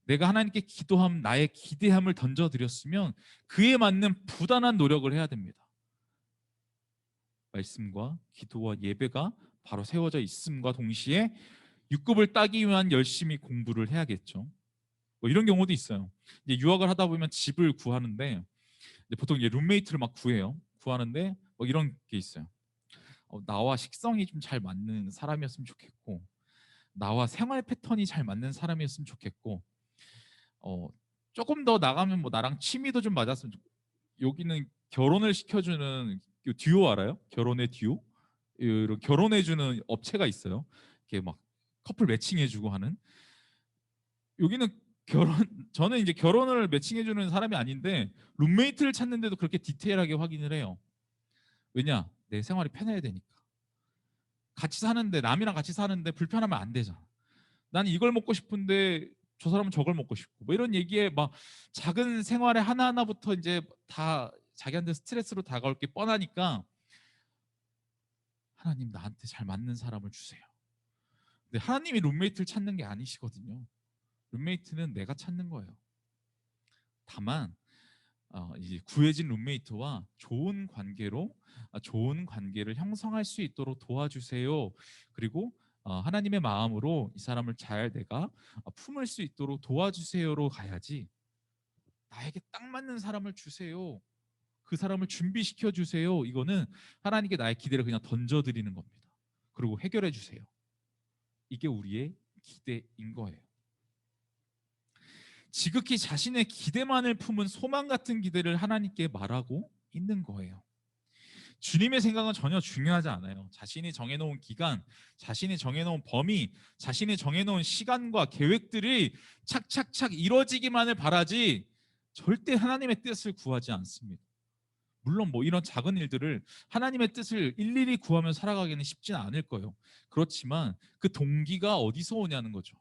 내가 하나님께 기도함, 나의 기대함을 던져드렸으면 그에 맞는 부단한 노력을 해야 됩니다. 말씀과 기도와 예배가 바로 세워져 있음과 동시에 6급을 따기 위한 열심히 공부를 해야겠죠. 뭐 이런 경우도 있어요. 이제 유학을 하다 보면 집을 구하는데 보통 이제 룸메이트를 막 구하는데 뭐 이런 게 있어요. 나와 식성이 좀 잘 맞는 사람이었으면 좋겠고, 나와 생활 패턴이 잘 맞는 사람이었으면 좋겠고, 조금 더 나가면 뭐 나랑 취미도 좀 맞았으면 좋겠고. 여기는 결혼을 시켜주는 듀오 알아요? 결혼의 듀오? 이런 결혼해주는 업체가 있어요. 이렇게 막 커플 매칭해주고 하는. 여기는 결혼 저는 이제 결혼을 매칭해주는 사람이 아닌데 룸메이트를 찾는데도 그렇게 디테일하게 확인을 해요. 왜냐? 내 생활이 편해야 되니까. 같이 사는데 남이랑 같이 사는데 불편하면 안 되잖아. 나는 이걸 먹고 싶은데 저 사람은 저걸 먹고 싶고 뭐 이런 얘기에 막 작은 생활의 하나하나부터 이제 다 자기한테 스트레스로 다가올 게 뻔하니까 하나님 나한테 잘 맞는 사람을 주세요. 근데 하나님이 룸메이트를 찾는 게 아니시거든요. 룸메이트는 내가 찾는 거예요. 다만 이제 구해진 룸메이트와 좋은 관계를 형성할 수 있도록 도와주세요. 그리고 하나님의 마음으로 이 사람을 잘 내가 품을 수 있도록 도와주세요로 가야지, 나에게 딱 맞는 사람을 주세요, 그 사람을 준비시켜 주세요, 이거는 하나님께 나의 기대를 그냥 던져드리는 겁니다. 그리고 해결해 주세요, 이게 우리의 기대인 거예요. 지극히 자신의 기대만을 품은 소망 같은 기대를 하나님께 말하고 있는 거예요. 주님의 생각은 전혀 중요하지 않아요. 자신이 정해놓은 기간, 자신이 정해놓은 범위, 자신이 정해놓은 시간과 계획들이 착착착 이루어지기만을 바라지 절대 하나님의 뜻을 구하지 않습니다. 물론 뭐 이런 작은 일들을 하나님의 뜻을 일일이 구하며 살아가기는 쉽지는 않을 거예요. 그렇지만 그 동기가 어디서 오냐는 거죠.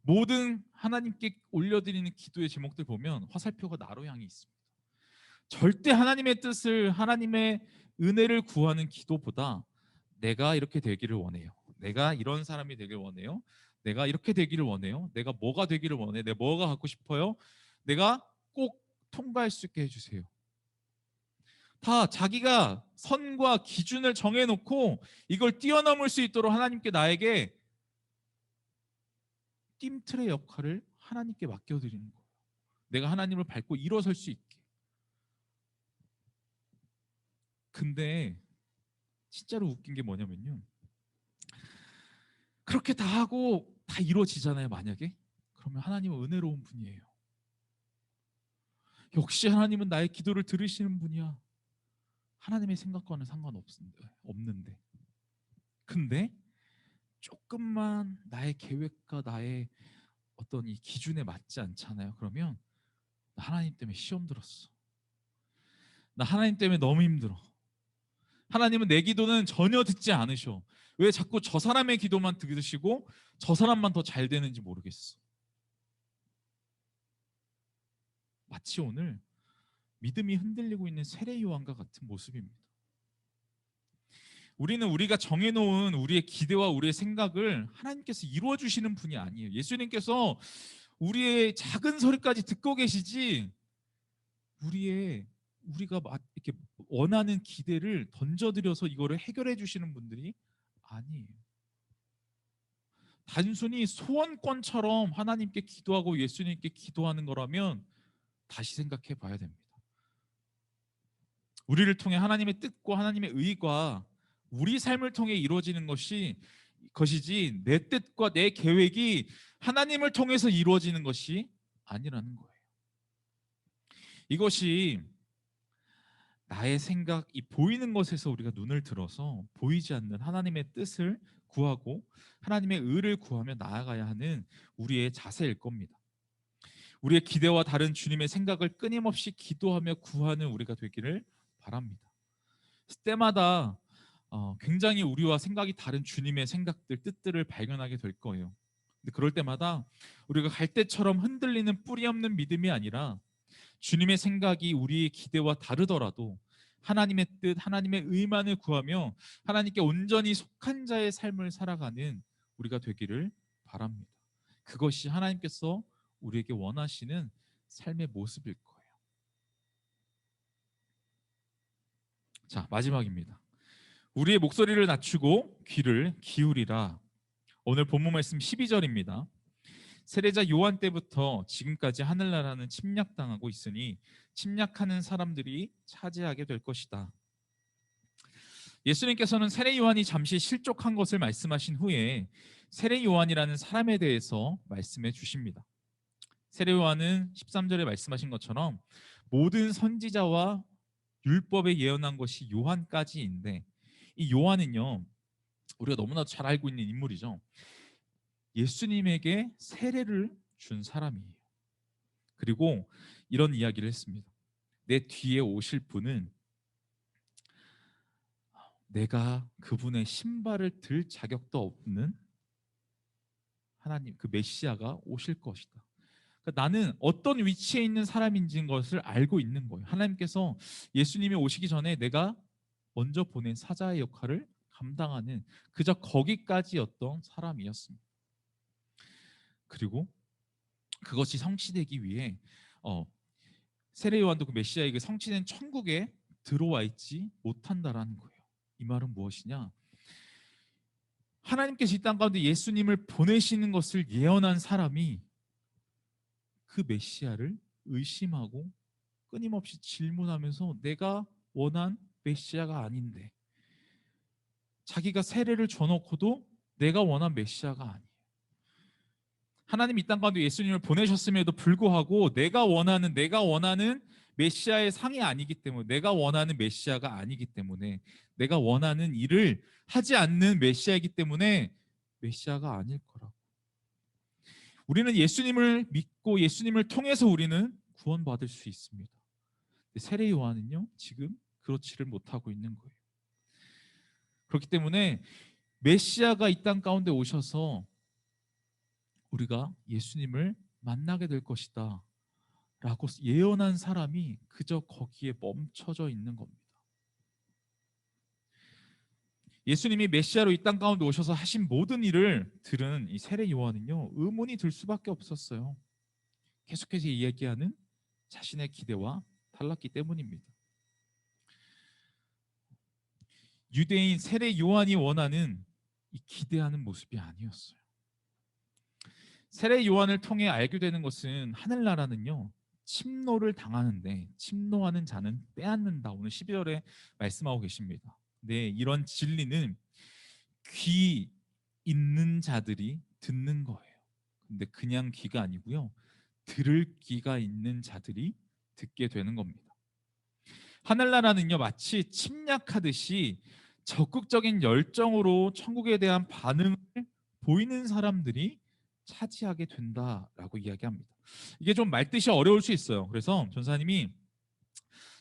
모든 하나님께 올려드리는 기도의 제목들 보면 화살표가 나로 향해 있습니다. 절대 하나님의 뜻을, 하나님의 은혜를 구하는 기도보다 내가 이렇게 되기를 원해요, 내가 이런 사람이 되길 원해요, 내가 이렇게 되기를 원해요, 내가 뭐가 되기를 원해, 내가 뭐가 갖고 싶어요, 내가 꼭 통과할 수 있게 해주세요. 다 자기가 선과 기준을 정해놓고 이걸 뛰어넘을 수 있도록 하나님께 나에게 띠틀의 역할을 하나님께 맡겨드리는 거예요. 내가 하나님을 밟고 일어설 수 있게. 근데 진짜로 웃긴 게 뭐냐면요, 그렇게 다 하고 다 이루어지잖아요. 만약에 그러면 하나님은 은혜로운 분이에요. 역시 하나님은 나의 기도를 들으시는 분이야. 하나님의 생각과는 없는데 근데 조금만 나의 계획과 나의 어떤 이 기준에 맞지 않잖아요. 그러면 나 하나님 때문에 시험 들었어, 나 하나님 때문에 너무 힘들어, 하나님은 내 기도는 전혀 듣지 않으셔, 왜 자꾸 저 사람의 기도만 들으시고 저 사람만 더 잘 되는지 모르겠어. 마치 오늘 믿음이 흔들리고 있는 세례 요한과 같은 모습입니다. 우리는 우리가 정해놓은 우리의 기대와 우리의 생각을 하나님께서 이루어 주시는 분이 아니에요. 예수님께서 우리의 작은 소리까지 듣고 계시지, 우리가 이렇게 원하는 기대를 던져드려서 이거를 해결해 주시는 분들이 아니에요. 단순히 소원권처럼 하나님께 기도하고 예수님께 기도하는 거라면 다시 생각해 봐야 됩니다. 우리를 통해 하나님의 뜻과 하나님의 의가 우리 삶을 통해 이루어지는 것이지 내 뜻과 내 계획이 하나님을 통해서 이루어지는 것이 아니라는 거예요. 이것이 나의 생각, 이 보이는 것에서 우리가 눈을 들어서 보이지 않는 하나님의 뜻을 구하고 하나님의 의를 구하며 나아가야 하는 우리의 자세일 겁니다. 우리의 기대와 다른 주님의 생각을 끊임없이 기도하며 구하는 우리가 되기를 바랍니다. 때마다 굉장히 우리와 생각이 다른 주님의 생각들, 뜻들을 발견하게 될 거예요. 근데 그럴 때마다 우리가 갈대처럼 흔들리는 뿌리 없는 믿음이 아니라 주님의 생각이 우리의 기대와 다르더라도 하나님의 뜻, 하나님의 의만을 구하며 하나님께 온전히 속한 자의 삶을 살아가는 우리가 되기를 바랍니다. 그것이 하나님께서 우리에게 원하시는 삶의 모습일 거예요. 자, 마지막입니다. 우리의 목소리를 낮추고 귀를 기울이라. 오늘 본문 말씀 12절입니다. 세례자 요한 때부터 지금까지 하늘나라는 침략당하고 있으니 침략하는 사람들이 차지하게 될 것이다. 예수님께서는 세례 요한이 잠시 실족한 것을 말씀하신 후에 세례 요한이라는 사람에 대해서 말씀해 주십니다. 세례 요한은 13절에 말씀하신 것처럼 모든 선지자와 율법에 예언한 것이 요한까지인데, 이 요한은요, 우리가 너무나도 잘 알고 있는 인물이죠. 예수님에게 세례를 준 사람이에요. 그리고 이런 이야기를 했습니다. 내 뒤에 오실 분은 내가 그분의 신발을 들 자격도 없는 하나님, 그 메시아가 오실 것이다. 그러니까 나는 어떤 위치에 있는 사람인지인 것을 알고 있는 거예요. 하나님께서 예수님이 오시기 전에 내가 먼저 보낸 사자의 역할을 감당하는 그저 거기까지였던 사람이었습니다. 그리고 그것이 성취되기 위해 세례 요한도 그 메시아에게 성취된 천국에 들어와 있지 못한다라는 거예요. 이 말은 무엇이냐? 하나님께서 이 땅 가운데 예수님을 보내시는 것을 예언한 사람이 그 메시아를 의심하고 끊임없이 질문하면서 내가 원한 메시아가 아닌데, 자기가 세례를 줘놓고도 내가 원한 메시아가 아니에요. 하나님 이 땅 가운데 예수님을 보내셨음에도 불구하고 내가 원하는 메시아의 상이 아니기 때문에, 내가 원하는 메시아가 아니기 때문에, 내가 원하는 일을 하지 않는 메시아이기 때문에 메시아가 아닐 거라고. 우리는 예수님을 믿고 예수님을 통해서 우리는 구원받을 수 있습니다. 세례 요한은요, 지금 그렇지를 못하고 있는 거예요. 그렇기 때문에 메시아가 이 땅 가운데 오셔서 우리가 예수님을 만나게 될 것이다 라고 예언한 사람이 그저 거기에 멈춰져 있는 겁니다. 예수님이 메시아로 이 땅 가운데 오셔서 하신 모든 일을 들은 이 세례 요한은요, 의문이 들 수밖에 없었어요. 계속해서 이야기하는 자신의 기대와 달랐기 때문입니다. 유대인 세례 요한이 원하는 이 기대하는 모습이 아니었어요. 세례 요한을 통해 알게 되는 것은 하늘나라는요, 침노를 당하는데 침노하는 자는 빼앗는다. 오늘 12절에 말씀하고 계십니다. 네, 이런 진리는 귀 있는 자들이 듣는 거예요. 근데 그냥 귀가 아니고요, 들을 귀가 있는 자들이 듣게 되는 겁니다. 하늘나라는요, 마치 침략하듯이 적극적인 열정으로 천국에 대한 반응을 보이는 사람들이 차지하게 된다라고 이야기합니다. 이게 좀 말뜻이 어려울 수 있어요. 그래서 전사님이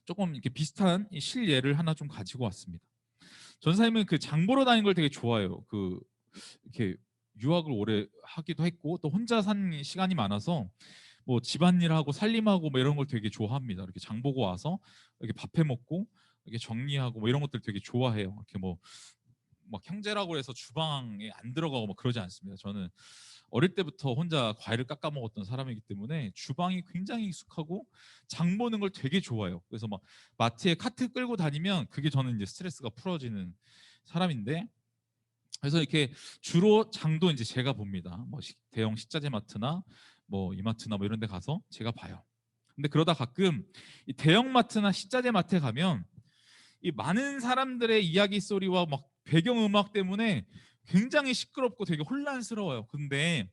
조금 이렇게 비슷한 실예를 하나 좀 가지고 왔습니다. 전사님은 그 장 보러 다니는 걸 되게 좋아해요. 그 이렇게 유학을 오래 하기도 했고 또 혼자 산 시간이 많아서 뭐 집안일하고 살림하고 뭐 이런 걸 되게 좋아합니다. 이렇게 장 보고 와서 이렇게 밥해 먹고 이렇게 정리하고 뭐 이런 것들 되게 좋아해요. 이렇게 뭐 막 형제라고 해서 주방에 안 들어가고 뭐 그러지 않습니다. 저는 어릴 때부터 혼자 과일을 깎아 먹었던 사람이기 때문에 주방이 굉장히 익숙하고 장 보는 걸 되게 좋아해요. 그래서 막 마트에 카트 끌고 다니면 그게 저는 이제 스트레스가 풀어지는 사람인데, 그래서 이렇게 주로 장도 이제 제가 봅니다. 뭐 대형 식자재 마트나 뭐 이마트나 뭐 이런 데 가서 제가 봐요. 근데 그러다 가끔 이 대형 마트나 식자재 마트에 가면 이 많은 사람들의 이야기 소리와 막 배경 음악 때문에 굉장히 시끄럽고 되게 혼란스러워요. 근데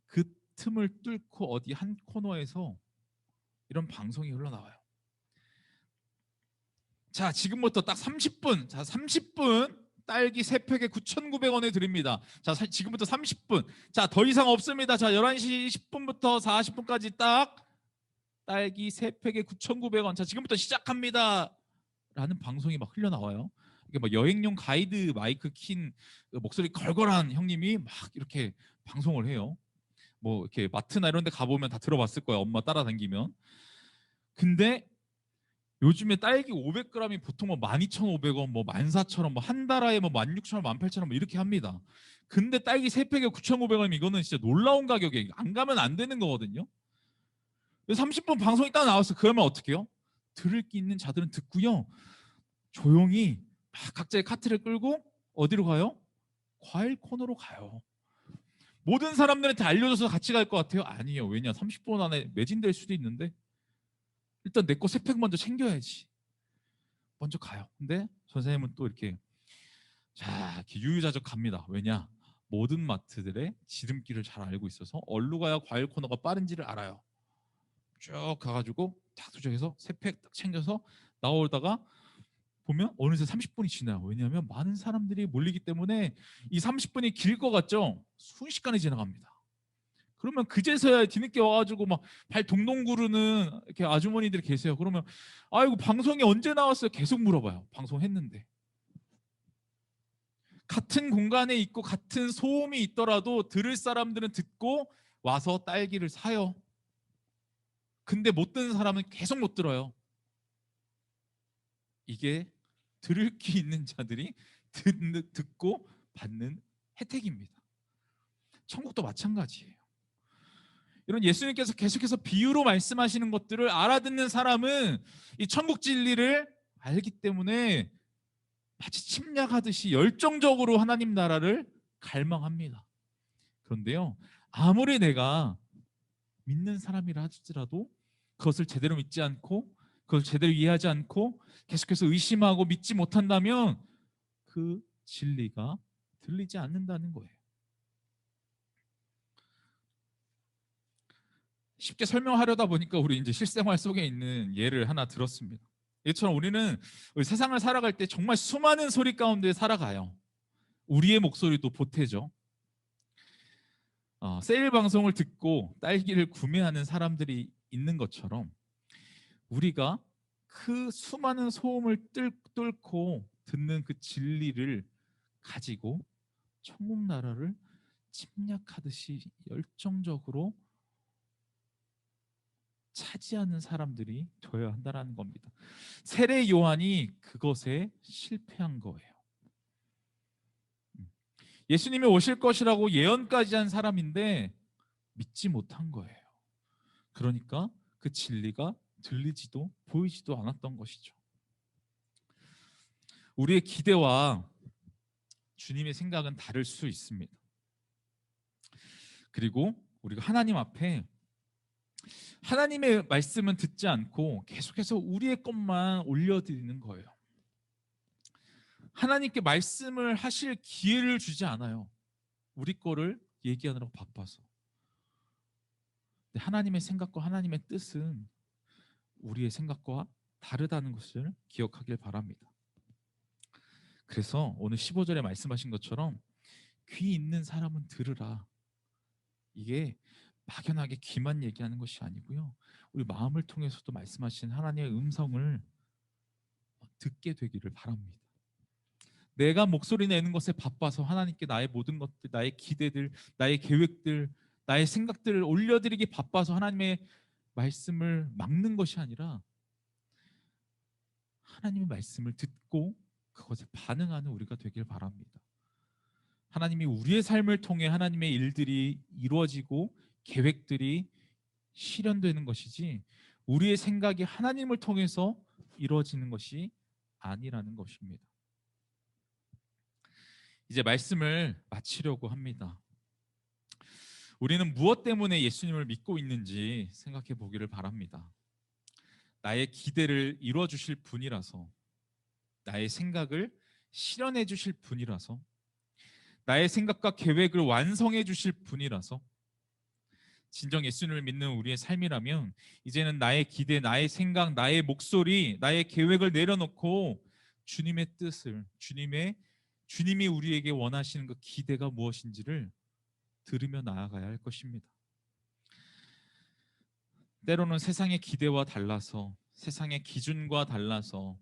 그 틈을 뚫고 어디 한 코너에서 이런 방송이 흘러나와요. 자, 지금부터 딱 30분. 자, 30분 딸기 3팩에 9,900원에 드립니다. 자, 지금부터 30분. 자, 더 이상 없습니다. 자, 11시 10분부터 40분까지 딱 딸기 3팩에 9,900원. 자, 지금부터 시작합니다. 라는 방송이 막 흘러나와요. 이게 막 여행용 가이드 마이크 킨 목소리 걸걸한 형님이 막 이렇게 방송을 해요. 뭐 이렇게 마트나 이런 데 가보면 다 들어봤을 거야. 엄마 따라다니면. 근데 요즘에 딸기 500g이 보통 뭐 12,500원, 뭐 14,000원, 뭐 한 달에 뭐 16,000원, 18,000원 뭐 이렇게 합니다. 근데 딸기 3팩에 9,900원 이거는 진짜 놀라운 가격에 안 가면 안 되는 거거든요. 30분 방송이 딱 나왔어. 그러면 어떻게 해요? 들을 게 있는 자들은 듣고요. 조용히 막 각자의 카트를 끌고 어디로 가요? 과일 코너로 가요. 모든 사람들한테 알려줘서 같이 갈 것 같아요? 아니에요. 왜냐? 30분 안에 매진될 수도 있는데 일단 내 거 3팩 먼저 챙겨야지. 먼저 가요. 근데 선생님은 또 이렇게 자 이렇게 유유자적 갑니다. 왜냐? 모든 마트들의 지름길을 잘 알고 있어서 어디로 가야 과일 코너가 빠른지를 알아요. 쭉 가가지고 딱 도착해서 3팩 딱 챙겨서 나오다가 보면 어느새 30분이 지나요. 왜냐하면 많은 사람들이 몰리기 때문에 이 30분이 길 것 같죠? 순식간에 지나갑니다. 그러면 그제서야 뒤늦게 와가지고 막 발 동동 구르는 이렇게 아주머니들이 계세요. 그러면 아이고 방송이 언제 나왔어요? 계속 물어봐요. 방송했는데. 같은 공간에 있고 같은 소음이 있더라도 들을 사람들은 듣고 와서 딸기를 사요. 근데 못 듣는 사람은 계속 못 들어요. 이게 들을 기 있는 자들이 듣고 받는 혜택입니다. 천국도 마찬가지예요. 이런 예수님께서 계속해서 비유로 말씀하시는 것들을 알아듣는 사람은 이 천국 진리를 알기 때문에 마치 침략하듯이 열정적으로 하나님 나라를 갈망합니다. 그런데요, 아무리 내가 믿는 사람이라 할지라도 그것을 제대로 믿지 않고 그것을 제대로 이해하지 않고 계속해서 의심하고 믿지 못한다면 그 진리가 들리지 않는다는 거예요. 쉽게 설명하려다 보니까 우리 이제 실생활 속에 있는 예를 하나 들었습니다. 이처럼 우리는 세상을 살아갈 때 정말 수많은 소리 가운데 살아가요. 우리의 목소리도 보태죠. 세일 방송을 듣고 딸기를 구매하는 사람들이 있는 것처럼 우리가 그 수많은 소음을 뚫고 듣는 그 진리를 가지고 천국 나라를 침략하듯이 열정적으로 차지하는 사람들이 되어야 한다는 겁니다. 세례 요한이 그것에 실패한 거예요. 예수님이 오실 것이라고 예언까지 한 사람인데 믿지 못한 거예요. 그러니까 그 진리가 들리지도 보이지도 않았던 것이죠. 우리의 기대와 주님의 생각은 다를 수 있습니다. 그리고 우리가 하나님 앞에 하나님의 말씀은 듣지 않고 계속해서 우리의 것만 올려드리는 거예요. 하나님께 말씀을 하실 기회를 주지 않아요. 우리 거를 얘기하느라고 바빠서. 하나님의 생각과 하나님의 뜻은 우리의 생각과 다르다는 것을 기억하길 바랍니다. 그래서 오늘 15절에 말씀하신 것처럼 귀 있는 사람은 들으라. 이게 막연하게 귀만 얘기하는 것이 아니고요. 우리 마음을 통해서도 말씀하신 하나님의 음성을 듣게 되기를 바랍니다. 내가 목소리 내는 것에 바빠서 하나님께 나의 모든 것들, 나의 기대들, 나의 계획들, 나의 생각들을 올려드리기 바빠서 하나님의 말씀을 막는 것이 아니라 하나님의 말씀을 듣고 그것에 반응하는 우리가 되길 바랍니다. 하나님이 우리의 삶을 통해 하나님의 일들이 이루어지고 계획들이 실현되는 것이지 우리의 생각이 하나님을 통해서 이루어지는 것이 아니라는 것입니다. 이제 말씀을 마치려고 합니다. 우리는 무엇 때문에 예수님을 믿고 있는지 생각해 보기를 바랍니다. 나의 기대를 이루어 주실 분이라서, 나의 생각을 실현해 주실 분이라서, 나의 생각과 계획을 완성해 주실 분이라서, 진정 예수님을 믿는 우리의 삶이라면 이제는 나의 기대, 나의 생각, 나의 목소리, 나의 계획을 내려놓고 주님의 뜻을, 주님이 우리에게 원하시는 그 기대가 무엇인지를 들으며 나아가야 할 것입니다. 때로는 세상의 기대와 달라서, 세상의 기준과 달라서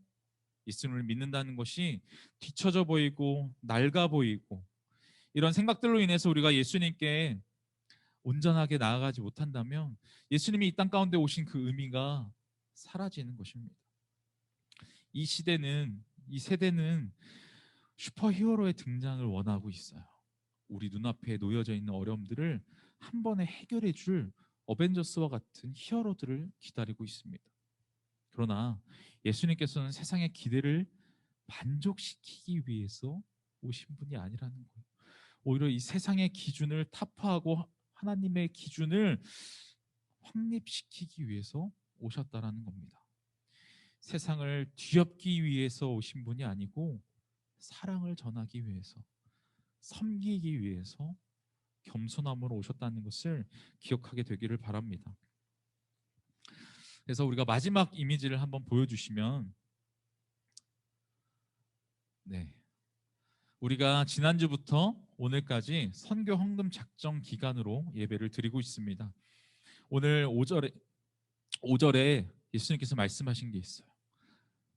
예수님을 믿는다는 것이 뒤처져 보이고 낡아 보이고, 이런 생각들로 인해서 우리가 예수님께 온전하게 나아가지 못한다면 예수님이 이 땅 가운데 오신 그 의미가 사라지는 것입니다. 이 시대는, 이 세대는 슈퍼히어로의 등장을 원하고 있어요. 우리 눈앞에 놓여져 있는 어려움들을 한 번에 해결해 줄 어벤져스와 같은 히어로들을 기다리고 있습니다. 그러나 예수님께서는 세상의 기대를 만족시키기 위해서 오신 분이 아니라는 거예요. 오히려 이 세상의 기준을 타파하고 하나님의 기준을 확립시키기 위해서 오셨다라는 겁니다. 세상을 뒤엎기 위해서 오신 분이 아니고 사랑을 전하기 위해서, 섬기기 위해서 겸손함으로 오셨다는 것을 기억하게 되기를 바랍니다. 그래서 우리가 마지막 이미지를 한번 보여주시면, 네, 우리가 지난주부터 오늘까지 선교 헌금 작정 기간으로 예배를 드리고 있습니다. 오늘 5절에 예수님께서 말씀하신 게 있어요.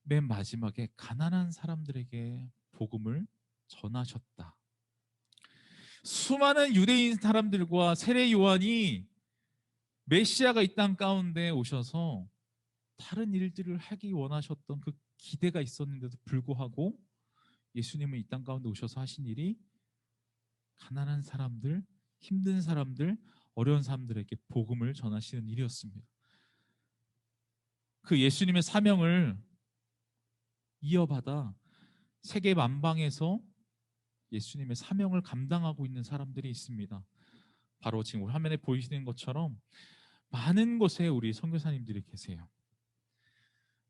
맨 마지막에 가난한 사람들에게 복음을 전하셨다. 수많은 유대인 사람들과 세례 요한이 메시아가 이 땅 가운데 오셔서 다른 일들을 하기 원하셨던 그 기대가 있었는데도 불구하고 예수님은 이 땅 가운데 오셔서 하신 일이 가난한 사람들, 힘든 사람들, 어려운 사람들에게 복음을 전하시는 일이었습니다. 그 예수님의 사명을 이어받아 세계 만방에서 예수님의 사명을 감당하고 있는 사람들이 있습니다. 바로 지금 화면에 보이시는 것처럼 많은 곳에 우리 선교사님들이 계세요.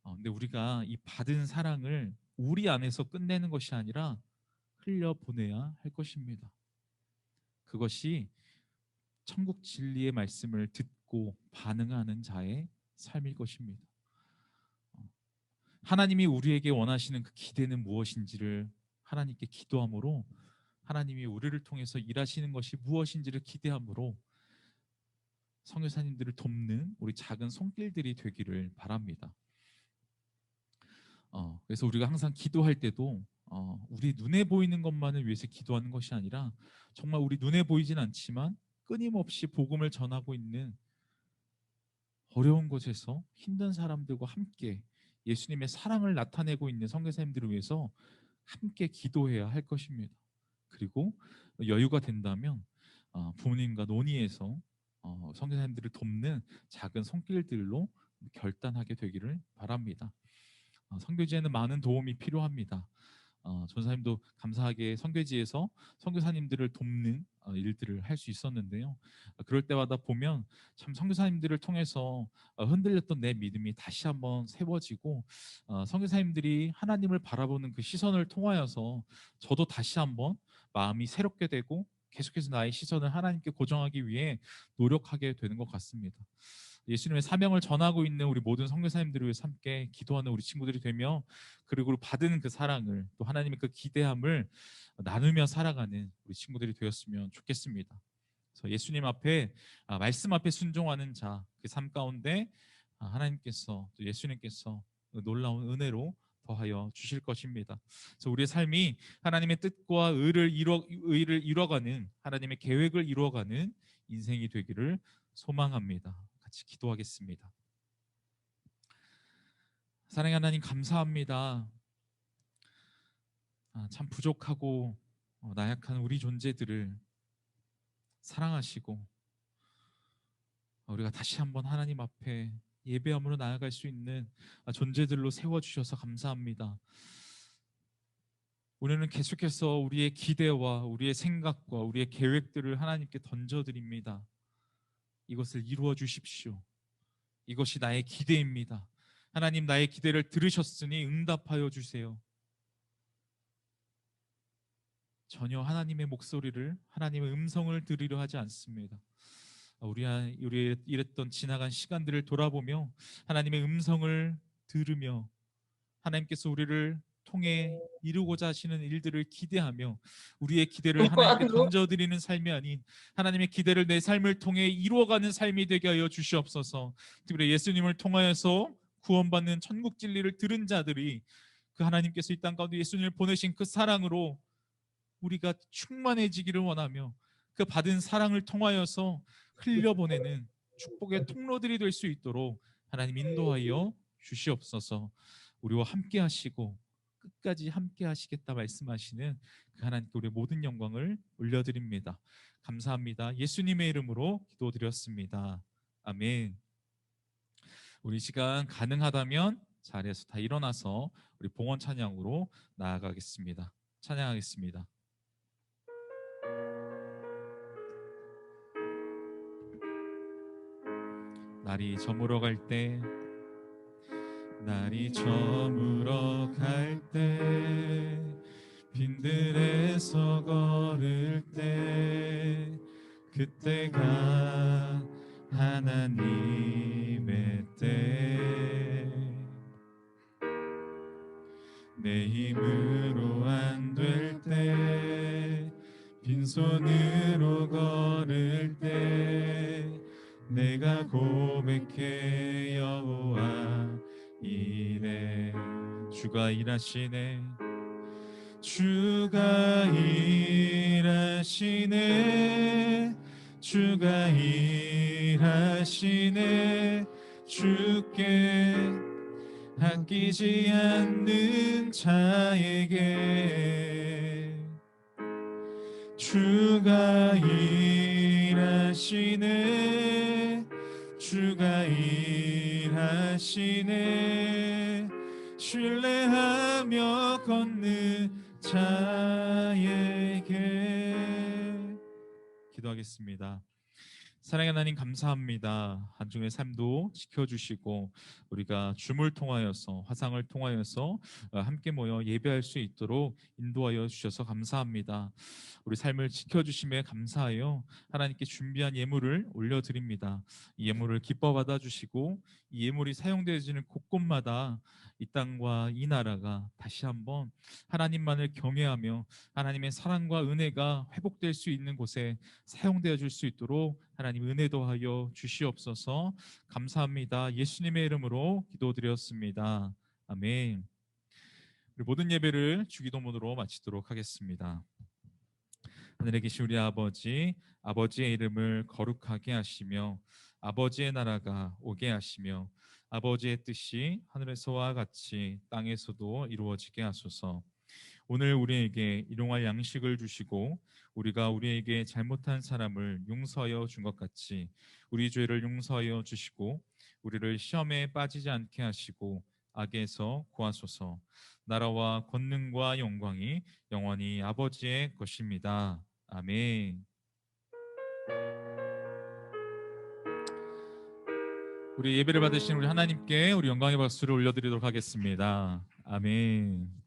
근데 우리가 이 받은 사랑을 우리 안에서 끝내는 것이 아니라 흘려보내야 할 것입니다. 그것이 천국 진리의 말씀을 듣고 반응하는 자의 삶일 것입니다. 하나님이 우리에게 원하시는 그 기대는 무엇인지를 하나님께 기도함으로, 하나님이 우리를 통해서 일하시는 것이 무엇인지를 기대함으로 선교사님들을 돕는 우리 작은 손길들이 되기를 바랍니다. 그래서 우리가 항상 기도할 때도 우리 눈에 보이는 것만을 위해서 기도하는 것이 아니라 정말 우리 눈에 보이진 않지만 끊임없이 복음을 전하고 있는 어려운 곳에서 힘든 사람들과 함께 예수님의 사랑을 나타내고 있는 선교사님들을 위해서 함께 기도해야 할 것입니다. 그리고 여유가 된다면 부모님과 논의해서 선교사님들을 돕는 작은 손길들로 결단하게 되기를 바랍니다. 선교지에는 많은 도움이 필요합니다. 전사님도 감사하게 선교지에서 선교사님들을 돕는 일들을 할 수 있었는데요. 그럴 때마다 보면 참 선교사님들을 통해서 흔들렸던 내 믿음이 다시 한번 세워지고, 선교사님들이 하나님을 바라보는 그 시선을 통하여서 저도 다시 한번 마음이 새롭게 되고 계속해서 나의 시선을 하나님께 고정하기 위해 노력하게 되는 것 같습니다. 예수님의 사명을 전하고 있는 우리 모든 선교사님들을 위해서 함께 기도하는 우리 친구들이 되며, 그리고 받은 그 사랑을, 또 하나님의 그 기대함을 나누며 살아가는 우리 친구들이 되었으면 좋겠습니다. 그래서 예수님 앞에, 말씀 앞에 순종하는 자, 그 삶 가운데 하나님께서, 또 예수님께서 놀라운 은혜로 더하여 주실 것입니다. 그래서 우리의 삶이 하나님의 뜻과 의를 이루어가는, 하나님의 계획을 이루어가는 인생이 되기를 소망합니다. 같이 기도하겠습니다. 사랑의 하나님, 감사합니다. 참 부족하고 나약한 우리 존재들을 사랑하시고 우리가 다시 한번 하나님 앞에 예배함으로 나아갈 수 있는 존재들로 세워주셔서 감사합니다. 우리는 계속해서 우리의 기대와 우리의 생각과 우리의 계획들을 하나님께 던져드립니다. 이것을 이루어 주십시오. 이것이 나의 기대입니다. 하나님, 나의 기대를 들으셨으니 응답하여 주세요. 전혀 하나님의 목소리를, 하나님의 음성을 들으려 하지 않습니다. 우리 이랬던 지나간 시간들을 돌아보며 하나님의 음성을 들으며 하나님께서 우리를 통해 이루고자 하시는 일들을 기대하며 우리의 기대를 하나님께 던져드리는 삶이 아닌 하나님의 기대를 내 삶을 통해 이루어가는 삶이 되게 하여 주시옵소서. 특별히 예수님을 통하여서 구원받는 천국 진리를 들은 자들이 그 하나님께서 이 땅 가운데 예수님을 보내신 그 사랑으로 우리가 충만해지기를 원하며 그 받은 사랑을 통하여서 흘려보내는 축복의 통로들이 될 수 있도록 하나님 인도하여 주시옵소서. 우리와 함께 하시고 끝까지 함께 하시겠다 말씀하시는 그 하나님께 우리의 모든 영광을 올려드립니다. 감사합니다. 예수님의 이름으로 기도드렸습니다. 아멘. 우리 시간 가능하다면 자리에서 다 일어나서 우리 봉헌 찬양으로 나아가겠습니다. 찬양하겠습니다. 날이 저물어 갈 때, 날이 저물어 갈 때, 빈들에서 걸을 때, 그때가 하나님의 때. 내 힘으로 안 될 때, 빈손으로 걸을 때, 내가 고백해 여호와 이래. 주가 일하시네, 주가 일하시네, 주가 일하시네. 주께 아끼지 않는 자에게 주가 일하시네, 주가 일하시네. 신뢰하며 걷는 자에게. 기도하겠습니다. 사랑의 하나님 감사합니다. 한 주의 삶도 지켜주시고 우리가 줌을 통하여서 화상을 통하여서 함께 모여 예배할 수 있도록 인도하여 주셔서 감사합니다. 우리 삶을 지켜주심에 감사하여 하나님께 준비한 예물을 올려드립니다. 이 예물을 기뻐 받아주시고 이 예물이 사용되어지는 곳곳마다 이 땅과 이 나라가 다시 한번 하나님만을 경외하며 하나님의 사랑과 은혜가 회복될 수 있는 곳에 사용되어 줄 수 있도록 하나님 은혜도 하여 주시옵소서. 감사합니다. 예수님의 이름으로 기도드렸습니다. 아멘. 우리 모든 예배를 주기도문으로 마치도록 하겠습니다. 하늘에 계신 우리 아버지, 아버지의 이름을 거룩하게 하시며 아버지의 나라가 오게 하시며 아버지의 뜻이 하늘에서와 같이 땅에서도 이루어지게 하소서. 오늘 우리에게 일용할 양식을 주시고 우리가 우리에게 잘못한 사람을 용서하여 준 것 같이 우리 죄를 용서하여 주시고 우리를 시험에 빠지지 않게 하시고 악에서 구하소서. 나라와 권능과 영광이 영원히 아버지의 것입니다. 아멘. 우리 예배를 받으신 우리 하나님께 우리 영광의 박수를 올려드리도록 하겠습니다. 아멘.